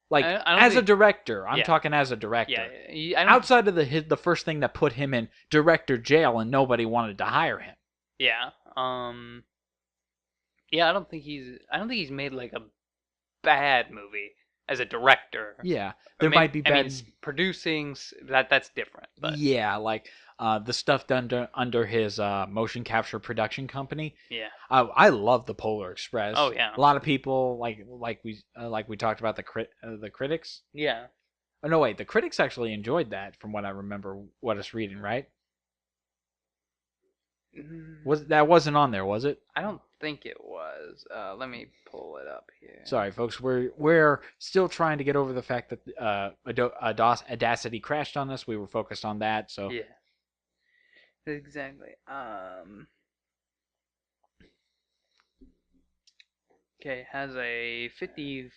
Like, as a director, I'm talking as a director. Yeah, outside of the first thing that put him in director jail and nobody wanted to hire him. Yeah. Yeah, I don't think he's made like a bad movie as a director. Yeah, there might be bad. I mean, producing that's different. But yeah, like the stuff done under his motion capture production company. Yeah. I love the Polar Express. Oh yeah. A lot of people like we talked about the critics. Yeah. Oh no, wait, the critics actually enjoyed that, from what I remember. What us reading, right? That wasn't on there, was it? I don't think it was. Let me pull it up here. Sorry, folks. We're still trying to get over the fact that Audacity crashed on us. We were focused on that, so yeah. Exactly. Okay, has a 55%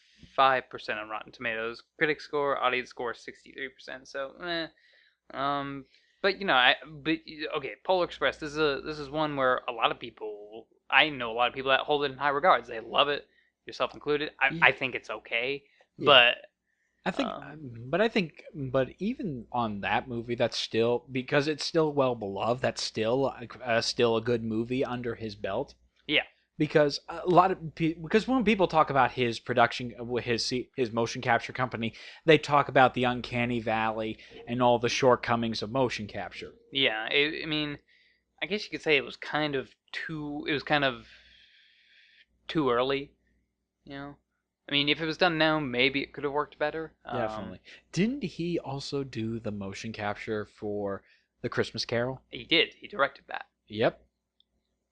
on Rotten Tomatoes. Critic score, audience score 63%. So, but okay, Polar Express. This is one where a lot of people, I know a lot of people that hold it in high regards. They love it, yourself included. I think it's okay, but but even on that movie, that's still, because it's still well beloved. That's still a good movie under his belt. Yeah. Because because when people talk about his production, his motion capture company, they talk about the uncanny valley and all the shortcomings of motion capture. Yeah, I mean, I guess you could say it was kind of too early, you know. I mean, if it was done now, maybe it could have worked better. Definitely. Didn't he also do the motion capture for The Christmas Carol? He did. He directed that. Yep.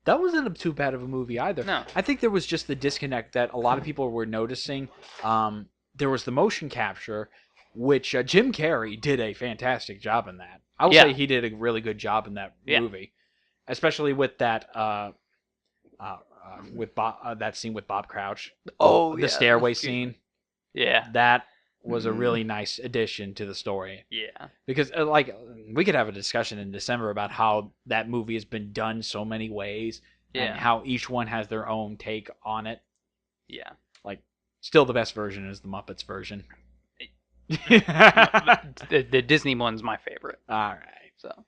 that wasn't too bad of a movie either. No. I think there was just the disconnect that a lot of people were noticing. There was the motion capture, which Jim Carrey did a fantastic job in that. I will Yeah. say he did a really good job in that Yeah. movie, especially with that with Bob, that scene with Bob Crouch. Oh, The yeah, stairway that's good. scene. Yeah. That was a really nice addition to the story. Yeah. Because like we could have a discussion in December about how that movie has been done so many ways and Yeah. how each one has their own take on it. Yeah. Like, still the best version is the Muppets version. The Disney one's my favorite. All right. So,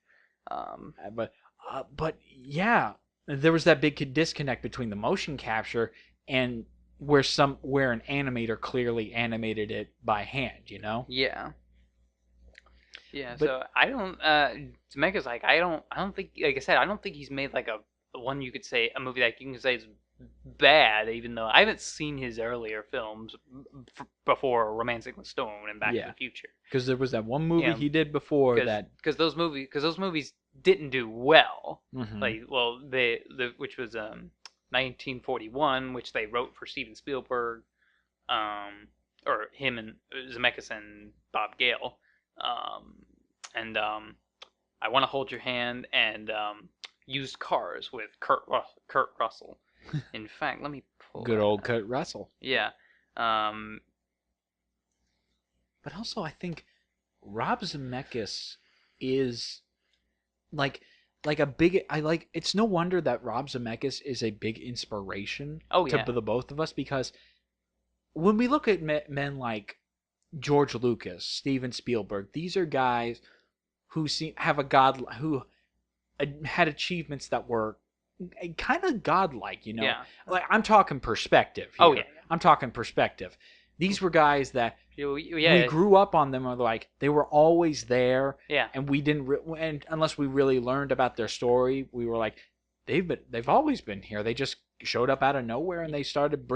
but yeah, there was that big disconnect between the motion capture and where an animator clearly animated it by hand, you know? yeah. Yeah, But- so I don't Zemekis, like I don't think, like I said, I don't think he's made like a one you could say, a movie that you can say is bad, even though I haven't seen his earlier films before Romancing the Stone and Back to Yeah. the Future. Because there was that one movie Yeah. he did before that. Because those movies didn't do well. Mhm. Like, well, which was 1941, which they wrote for Steven Spielberg, or him and Zemeckis and Bob Gale, and I Want to Hold Your Hand, and Used Cars with Kurt Russell. In fact, let me pull Good that old up. Kurt Russell. Yeah. But also, I think Rob Zemeckis is like a big. It's no wonder that Rob Zemeckis is a big inspiration yeah. to the both of us, because when we look at men like George Lucas, Steven Spielberg, these are guys who who had achievements that were kind of godlike, you know. Yeah. Like, I'm talking perspective here. Oh, yeah. I'm talking perspective. These were guys that Yeah. we grew up on them, or like they were always there, Yeah. and we didn't and unless we really learned about their story, we were like, they've always been here. They just showed up out of nowhere and they started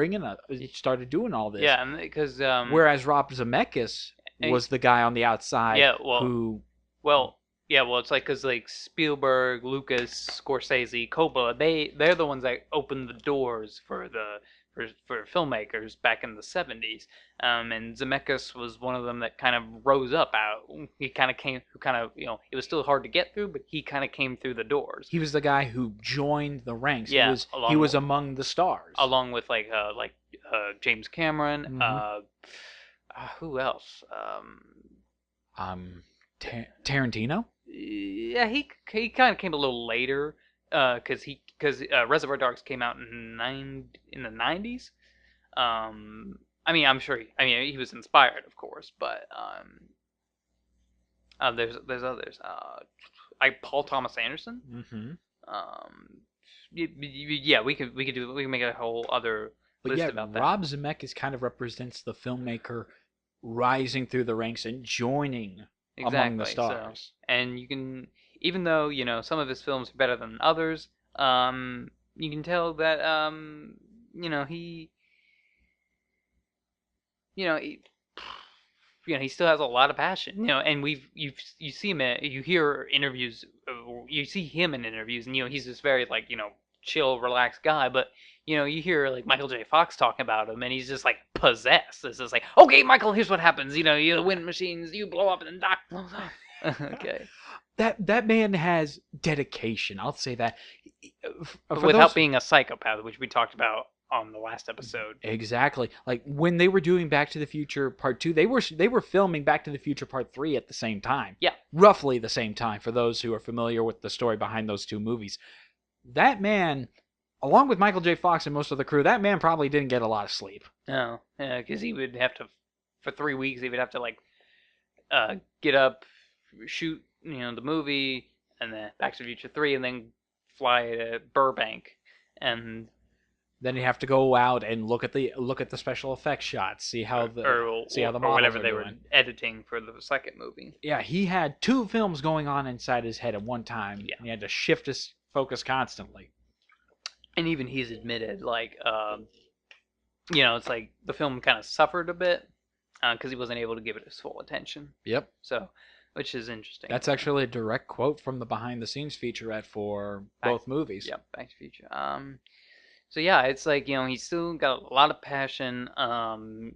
started doing all this. Yeah, because Whereas Rob Zemeckis was the guy on the outside who it's like, because like Spielberg, Lucas, Scorsese, Coppola, they're the ones that opened the doors for filmmakers back in the 70s, and Zemeckis was one of them that kind of rose up out. He kind of came, it was still hard to get through, but he kind of came through the doors. He was the guy who joined the ranks. Yeah, he was among the stars, along with James Cameron. Mhm. Who else? Tarantino. Yeah, he kind of came a little later, because Reservoir Dogs came out in the 90s. I mean, I'm sure he was inspired, of course, but there's others. Paul Thomas Anderson. Mm-hmm. Yeah, we can make a whole other But list yeah, about that. Rob Zemeckis kind of represents the filmmaker rising through the ranks and joining among the stars. So, and you can, even though some of his films are better than others, you can tell that he still has a lot of passion, and you see him you hear interviews, you see him in interviews, and he's this very chill, relaxed guy, but you hear like Michael J. Fox talking about him, and he's just like possessed. It's just like, okay, Michael, here's what happens. You wind machines, you blow up and then dock. Okay. That man has dedication. I'll say that. Without being a psychopath, which we talked about on the last episode. Exactly. Like when they were doing Back to the Future Part 2, they were filming Back to the Future Part 3 at the same time. Yeah. Roughly the same time, for those who are familiar with the story behind those two movies. That man, along with Michael J. Fox and most of the crew, that man probably didn't get a lot of sleep. No, because he would have to, for 3 weeks, he would have to get up, shoot, the movie, and then Back to the Future 3, and then fly to Burbank, and then you have to go out and look at the special effects shots, see how the models whatever are they doing. were editing for the second movie. Yeah, he had 2 films going on inside his head at one time. Yeah. And he had to shift his focus constantly. And even he's admitted, it's like the film kind of suffered a bit because he wasn't able to give it his full attention. Yep. So, which is interesting. That's actually a direct quote from the behind-the-scenes featurette for Back, both movies. yep, Back to the Future. So yeah, it's like he's still got a lot of passion. The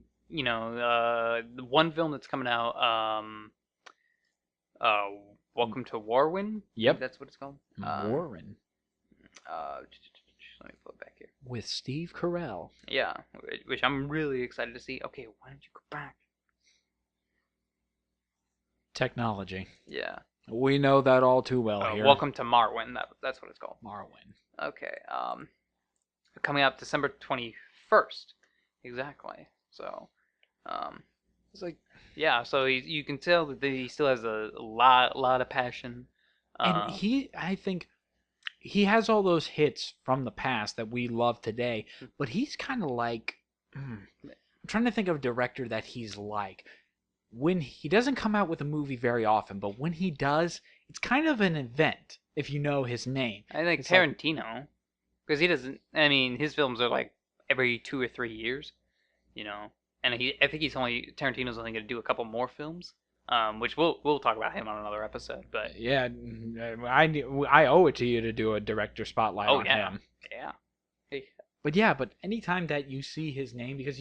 one film that's coming out, uh, Welcome to Warwin. Yep, That's what it's called. Warren Let me flip back here. with Steve Carell. Yeah, which I'm really excited to see. Okay, why don't you go back? Technology. Yeah. We know that all too well here. Welcome to Marwin. That's what it's called. Marwin. Okay. Coming out December 21st. Exactly. So, It's like, yeah. So you can tell that he still has a lot of passion. and I think he has all those hits from the past that we love today, but he's kind of like, I'm trying to think of a director that he's like. When he doesn't come out with a movie very often, but when he does, it's kind of an event if you know his name. I think It's Tarantino, because he doesn't. I mean, his films are like every 2 or 3 years, and I think Tarantino's only going to do a couple more films, which we'll talk about him on another episode. But Yeah, I owe it to you to do a director spotlight on him. Yeah. But anytime that you see his name, because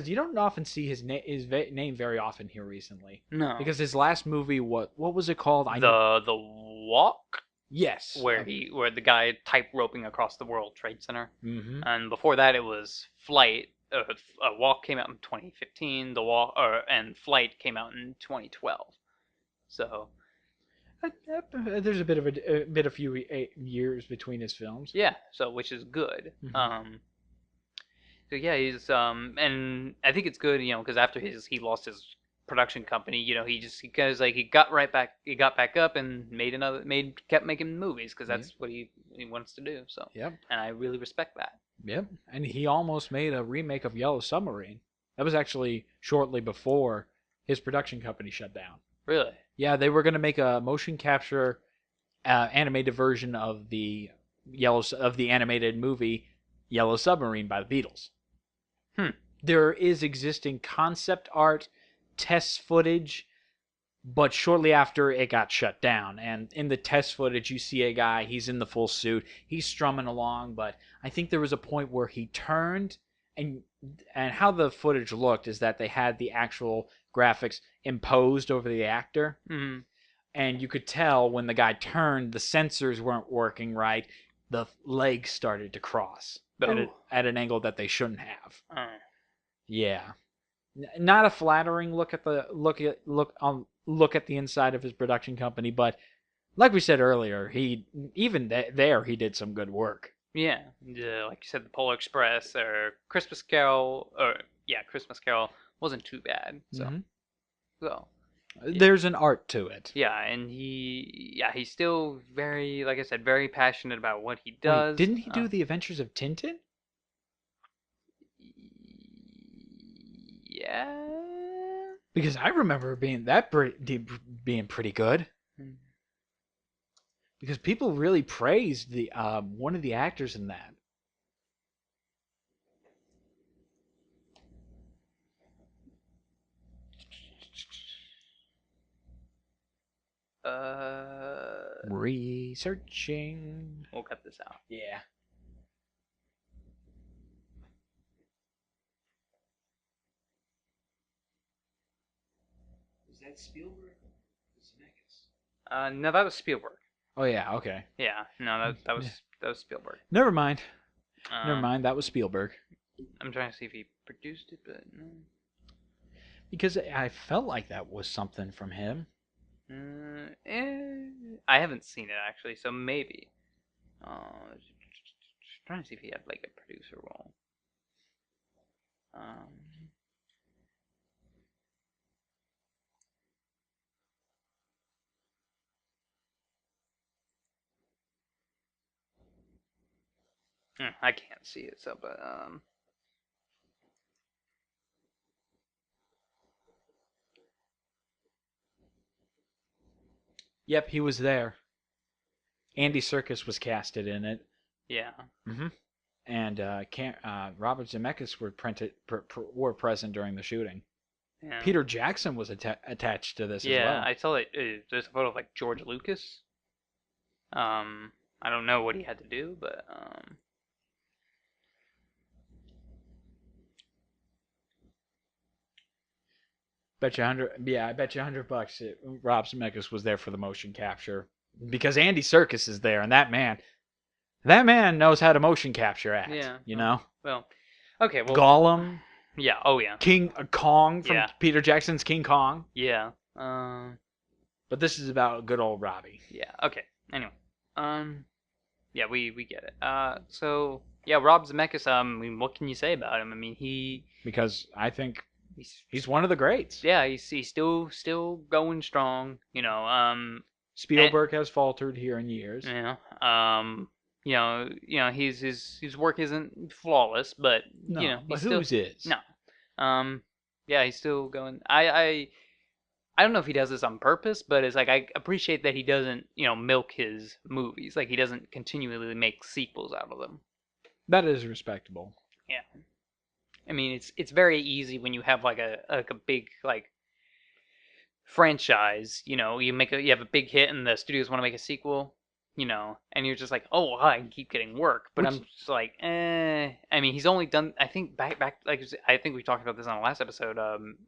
you don't often see his name very often here recently. No. Because his last movie, what was it called? The Walk. Yes. Where the guy tight roping across the World Trade Center. Mm-hmm. And before that, it was Flight. Walk came out in 2015. And Flight came out in 2012. So there's a bit of few years between his films. Yeah. So which is good. Mm-hmm. So yeah, he's and I think it's good, because after he lost his production company, he got back up and kept making movies because that's what he wants to do. So yep, and I really respect that. Yep, and he almost made a remake of Yellow Submarine. That was actually shortly before his production company shut down. Really? Yeah, they were going to make a motion capture animated version of the animated movie Yellow Submarine by the Beatles. There is existing concept art, test footage, but shortly after it got shut down. And in the test footage, you see a guy, he's in the full suit, he's strumming along, but I think there was a point where he turned, and how the footage looked is that they had the actual graphics imposed over the actor. Mm-hmm. And you could tell when the guy turned, the sensors weren't working right. The legs started to cross at an angle that they shouldn't have. Yeah, not a flattering look at the inside of his production company, but like we said earlier, he did some good work. Yeah, like you said, the Polar Express or Christmas Carol, Christmas Carol wasn't too bad. So, there's an art to it. Yeah, and he's still very, like I said, very passionate about what he does. Wait, didn't he do The Adventures of Tintin? Yeah. Because I remember being pretty good. Because people really praised the one of the actors in that. Researching. We'll cut this out. Yeah. Is that Spielberg or Zemekis? No, that was Spielberg. Oh yeah, okay. Yeah, no, that was Spielberg. Never mind. That was Spielberg. I'm trying to see if he produced it, but no. Because I felt like that was something from him. I haven't seen it actually, so maybe. Trying to see if he had like a producer role. I can't see it, so but Yep, he was there. Andy Serkis was casted in it. Yeah. Mm-hmm. And Robert Zemeckis were present during the shooting. Yeah. Peter Jackson was attached to this as Yeah, well. I saw it. There's a photo of like George Lucas. I don't know what he had to do, but Bet you 100. Yeah, I bet you $100. Rob Zemeckis was there for the motion capture because Andy Serkis is there, and that man knows how to motion capture act. yeah. You know, Well, okay. Well, Gollum, yeah. Oh yeah. King Kong from Yeah. Peter Jackson's King Kong. Yeah. But this is about good old Robbie. Yeah. Okay. Anyway. Yeah, we get it. So yeah, Rob Zemeckis. I mean, what can you say about him? I mean, Because I think he's he's one of the greats. yeah, he's still going strong. Spielberg has faltered here in years. Yeah. His work isn't flawless, but No, but he's still whose is? no. Yeah, he's still going. I don't know if he does this on purpose, but it's like I appreciate that he doesn't, milk his movies. Like he doesn't continually make sequels out of them. That is respectable. Yeah. I mean, it's very easy when you have like a big like franchise, you have a big hit and the studios want to make a sequel, and you're just like, oh, well, I can keep getting work, but I'm just like, eh. I mean, he's only done, I think back like I think we talked about this on the last episode.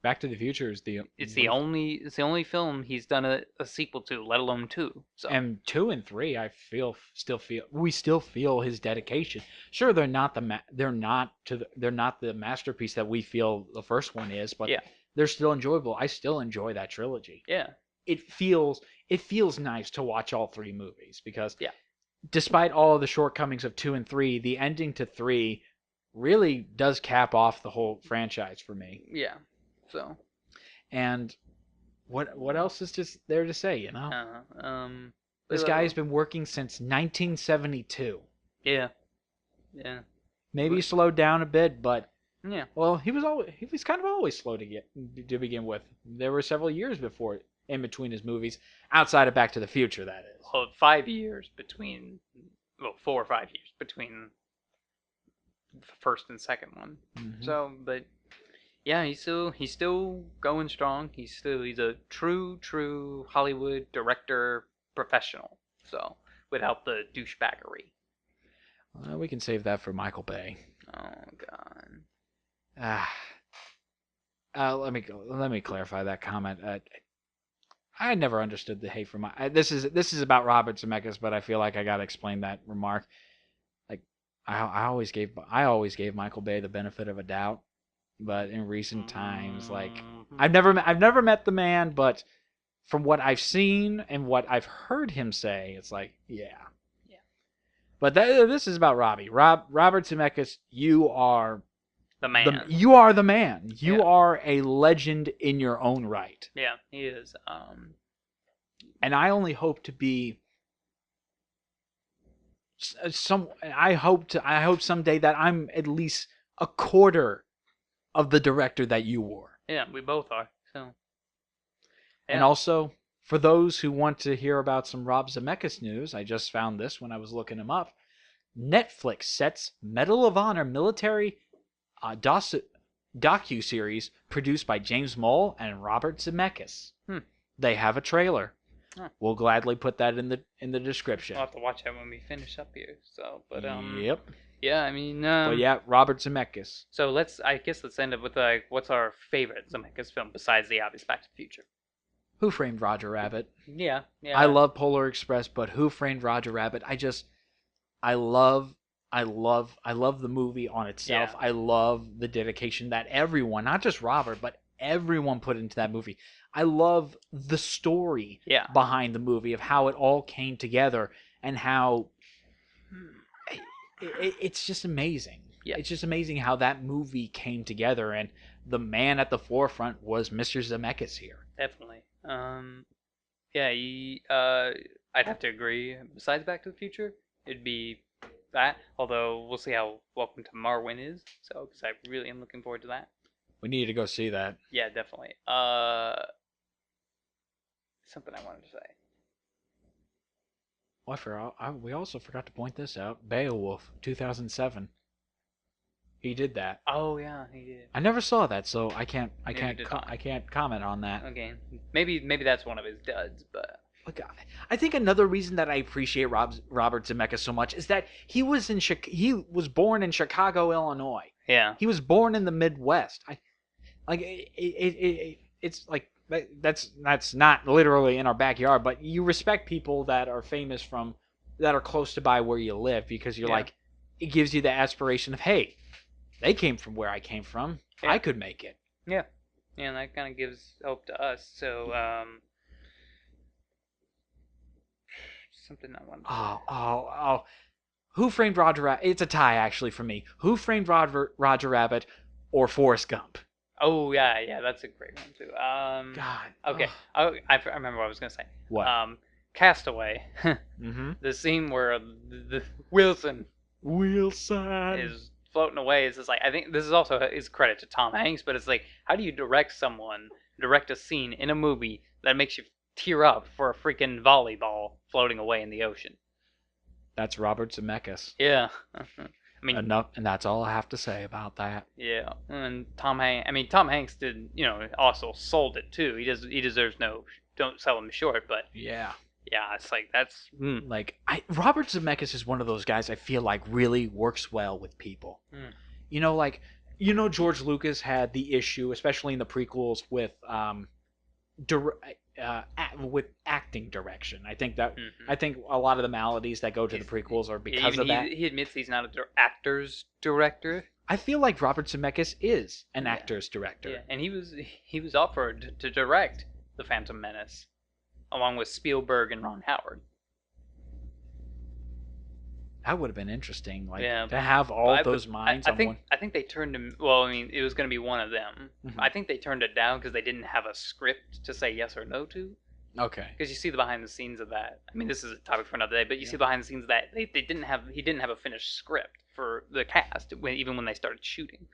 Back to the Future is the only film he's done a sequel to, let alone two. So and 2 and 3, I we still feel his dedication. Sure, they're not the masterpiece that we feel the first one is, but yeah, they're still enjoyable. I still enjoy that trilogy. yeah, It feels nice to watch all three movies because yeah, despite all of the shortcomings of 2 and 3, the ending to 3 really does cap off the whole franchise for me. yeah. So And what else is just there to say, you know? This but, guy's been working since 1972. yeah, yeah, Maybe he slowed down a bit, but yeah. well, he was kind of always slow to begin with. There were several years before in between his movies, outside of Back to the Future, that is. Well, 5 years between, 4 or 5 years between the first and second one. Mm-hmm. So, but yeah, he's still going strong. He's a true Hollywood director professional. So, without the douchebaggery. We can save that for Michael Bay. Oh God. Let me clarify that comment. I never understood the hate for this is about Robert Zemeckis, but I feel like I gotta explain that remark. Like I always gave Michael Bay the benefit of a doubt, but in recent times, like I've never met the man, but from what I've seen and what I've heard him say, it's like yeah. But this is about Robbie. Robert Zemeckis, you are the man. You are the man. You are a legend in your own right. Yeah, he is. And I only hope to be I hope someday that I'm at least a quarter of the director that you were. Yeah, we both are. So. Yeah. And also, for those who want to hear about some Rob Zemeckis news, I just found this when I was looking him up. Netflix sets Medal of Honor military docu-series produced by James Moll and Robert Zemeckis. They have a trailer. We'll gladly put that in the description. We'll have to watch that when we finish up here. So, but yep. Yeah, I mean. But yeah, Robert Zemeckis. So let's end up with what's our favorite Zemeckis film besides the obvious Back to the Future? Who Framed Roger Rabbit? Yeah. I love Polar Express, but Who Framed Roger Rabbit? I love the movie on itself. Yeah. I love the dedication that everyone, not just Robert, but everyone put into that movie. I love the story behind the movie of how it all came together and how it's just amazing. Yeah. It's just amazing how that movie came together, and the man at the forefront was Mr. Zemeckis here. Definitely. I'd have to agree. Besides Back to the Future, it'd be that. Although we'll see how Welcome to Marwin is. So, because I really am looking forward to that. We need to go see that. Yeah, definitely. Something I wanted to say. Well, we also forgot to point this out. Beowulf, 2007. He did that. Oh yeah, he did. I never saw that, so I can't did I. I can't comment on that. Okay, maybe that's one of his duds, but Look, I think another reason that I appreciate Robert Zemeckis so much is that he was born in Chicago, Illinois. yeah, He was born in the Midwest. It's like that's not literally in our backyard, but you respect people that are famous that are close to by where you live, because you're like, it gives you the aspiration of, hey, they came from where I came from. Yeah. I could make it. Yeah, and that kind of gives hope to us. So something I wanted. Oh. Who Framed Roger Rabbit? It's a tie, actually, for me. Who Framed Roger Rabbit or Forrest Gump? Oh, yeah, that's a great one, too. God. Okay, I remember what I was going to say. What? Castaway. Mm-hmm. The scene where the Wilson is floating away. It's just like, I think this is also his credit to Tom Hanks, but it's like, how do you direct a scene in a movie that makes you tear up for a freaking volleyball floating away in the ocean? That's Robert Zemeckis. Yeah. I mean, enough, and that's all I have to say about that. Yeah, and Tom Hanks did, also sold it too. He deserves no, don't sell him short, but yeah, it's like that's like Robert Zemeckis is one of those guys I feel like really works well with people. George Lucas had the issue, especially in the prequels, with with acting direction. I think a lot of the maladies that go to the prequels are because of that. He admits he's not an actor's director. I feel like Robert Zemeckis is an actor's director. Yeah, and he was offered to direct The Phantom Menace, along with Spielberg and Ron Howard. That would have been interesting, to have all those minds. I think they turned him. Well, I mean, it was going to be one of them. Mm-hmm. I think they turned it down because they didn't have a script to say yes or no to. Okay. Because you see the behind the scenes of that. I mean, this is a topic for another day, but you see behind the scenes of that he didn't have a finished script for the cast even when they started shooting.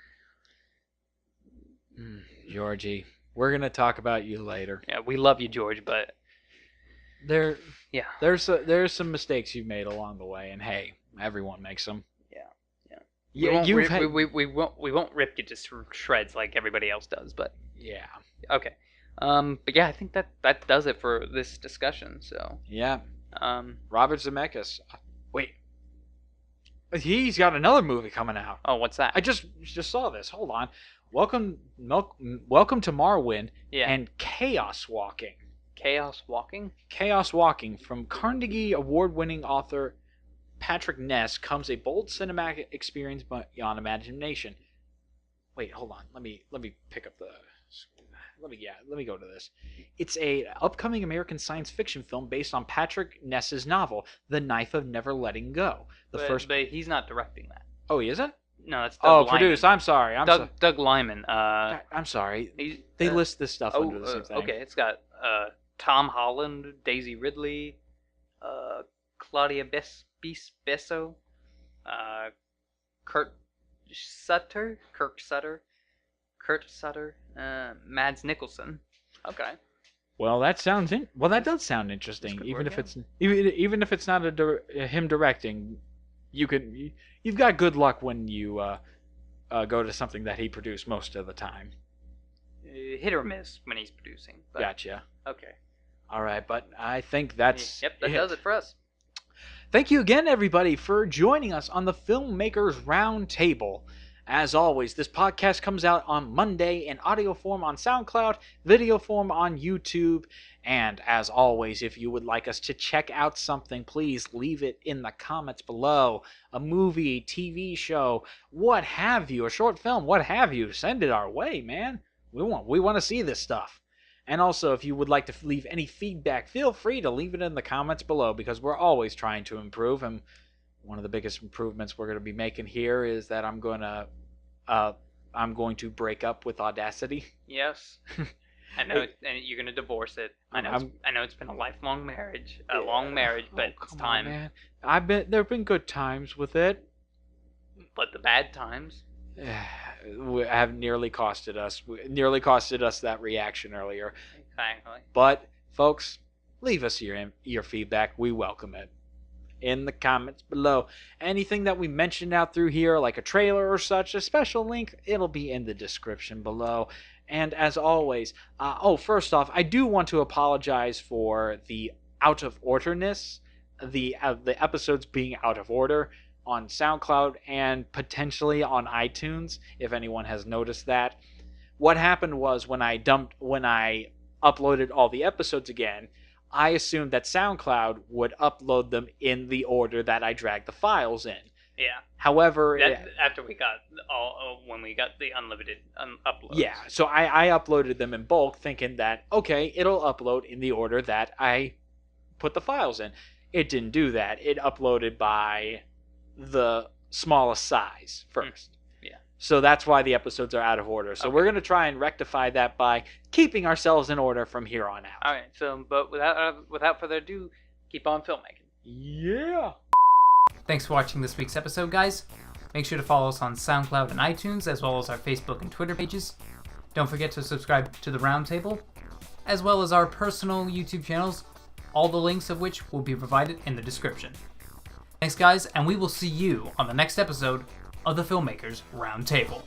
Georgie, we're gonna talk about you later. Yeah, we love you, George, but there's some mistakes you've made along the way, and hey, everyone makes them. Yeah. We won't rip you to shreds like everybody else does, but yeah. Okay. But yeah, I think that does it for this discussion. So yeah. Robert Zemeckis. Wait. He's got another movie coming out. Oh, what's that? I just saw this. Hold on. Welcome to Morrowind and Chaos Walking. Chaos Walking? Chaos Walking. From Carnegie Award-winning author Patrick Ness comes a bold cinematic experience beyond imagination. Wait, hold on. Let me pick up the. Let me go to this. It's a upcoming American science fiction film based on Patrick Ness's novel, The Knife of Never Letting Go. But he's not directing that. Oh, he isn't? No, that's Doug Lyman. Produced. I'm sorry. Doug Lyman. I'm sorry. They list this stuff under the same thing. Okay, it's got Tom Holland, Daisy Ridley, Claudia Besso, Kurt Sutter, Mads Nicholson. Okay. Well, that does sound interesting. Even if it's not him directing, you've got good luck when you go to something that he produced most of the time. Hit or miss when he's producing. But, gotcha. Okay. All right, but I think that's that does it for us. Thank you again, everybody, for joining us on the Filmmakers Roundtable. As always, this podcast comes out on Monday in audio form on SoundCloud, video form on YouTube, and as always, if you would like us to check out something, please leave it in the comments below. A movie, TV show, what have you, a short film, what have you, send it our way, man. We want to see this stuff. And also, if you would like to leave any feedback, feel free to leave it in the comments below, because we're always trying to improve, and one of the biggest improvements we're going to be making here is that I'm going to break up with Audacity. Yes. I know, and you're going to divorce it. I know it's been a lifelong marriage, long marriage, but it's time. On, man. There've been good times with it, but the bad times have nearly costed us that reaction earlier. Exactly. But folks, leave us your feedback. We welcome it. in the comments below. Anything that we mentioned out through here, like a trailer or such, a special link, it'll be in the description below. And as always, first off, I do want to apologize for the out of orderness, the episodes being out of order on SoundCloud and potentially on iTunes, if anyone has noticed that. What happened was when I uploaded all the episodes again, I assumed that SoundCloud would upload them in the order that I dragged the files in. Yeah. However, after we got when we got the unlimited uploads. Yeah, so I uploaded them in bulk, thinking that okay, it'll upload in the order that I put the files in. It didn't do that. It uploaded by the smallest size first. Yeah. So that's why the episodes are out of order. So we're going to try and rectify that by keeping ourselves in order from here on out. All right. So, but without further ado, keep on filmmaking. Yeah. Thanks for watching this week's episode, guys. Make sure to follow us on SoundCloud and iTunes, as well as our Facebook and Twitter pages. Don't forget to subscribe to the Roundtable, as well as our personal YouTube channels, all the links of which will be provided in the description. Thanks, guys, and we will see you on the next episode of the Filmmakers Roundtable.